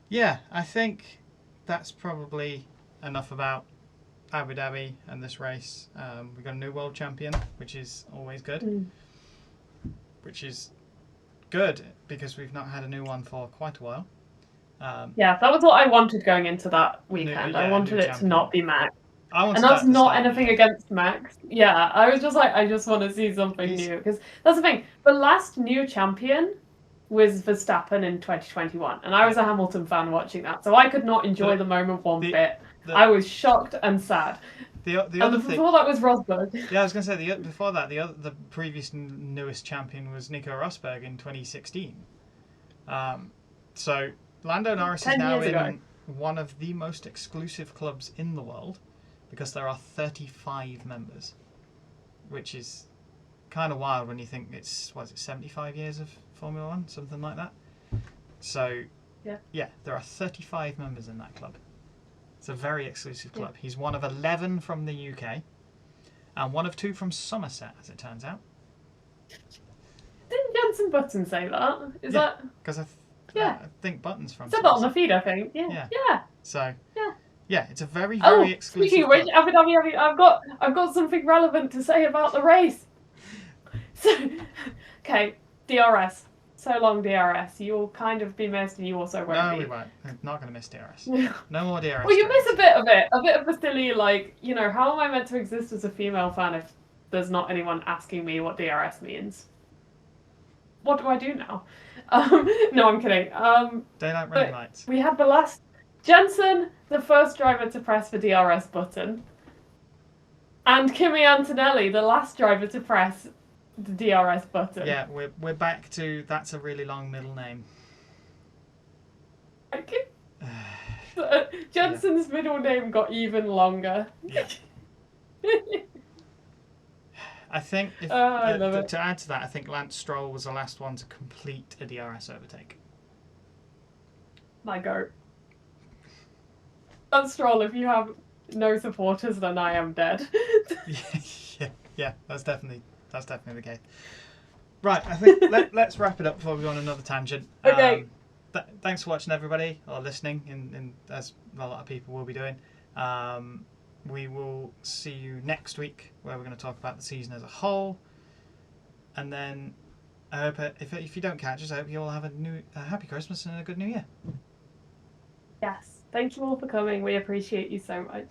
Yeah, I think that's probably enough about Abu Dhabi and this race. We've got a new world champion, which is always good. Which is good because we've not had a new one for quite a while. Yeah, that was what I wanted going into that weekend. I wanted it to not be Max. And that's not anything against Max. Yeah, I was just like, I just want to see something new. Because that's the thing. The last new champion was Verstappen in 2021. And I was a Hamilton fan watching that. So I could not enjoy the moment one bit. I was shocked and sad. Before that was Rosberg. Yeah, I was going to say, before that, the previous newest champion was Nico Rosberg in 2016. So Lando Norris is now in one of the most exclusive clubs in the world because there are 35 members, which is kind of wild when you think it's, 75 years of Formula One, something like that. So, yeah, there are 35 members in that club. It's a very exclusive club. He's one of 11 from the UK and one of 2 from Somerset, as it turns out. Didn't Jenson Button say that? Is that... Because Yeah. I think Button's from. Said that on the feed, I think. Yeah. Yeah. Yeah. So. Yeah. Yeah, it's a very, Oh, very exclusive. speaking of which, Abu Dhabi, I've got something relevant to say about the race. So, okay, DRS. So long, DRS. You'll kind of be missed, and you also won't No, be. we won't. We're not going to miss DRS. No more DRS. Well, you miss a bit of it. A bit of the silly, like, you know, how am I meant to exist as a female fan if there's not anyone asking me what DRS means? What do I do now? No, I'm kidding. Daylight running lights. We had the last... Jensen, the first driver to press the DRS button. And Kimi Antonelli, the last driver to press the DRS button. Yeah, we're back to that's a really long middle name. Jensen's middle name got even longer. Yeah. I think I love it. to add to that, I think Lance Stroll was the last one to complete a DRS overtake. My goat. Lance Stroll, if you have no supporters, then I am dead. yeah, that's definitely the case. Right, I think let's wrap it up before we go on another tangent. Okay. Thanks for watching, everybody, or listening, in as a lot of people will be doing. We will see you next week, where we're going to talk about the season as a whole. And then I hope, if you don't catch us, I hope you all have a happy Christmas and a good New Year. Yes. Thank you all for coming. We appreciate you so much.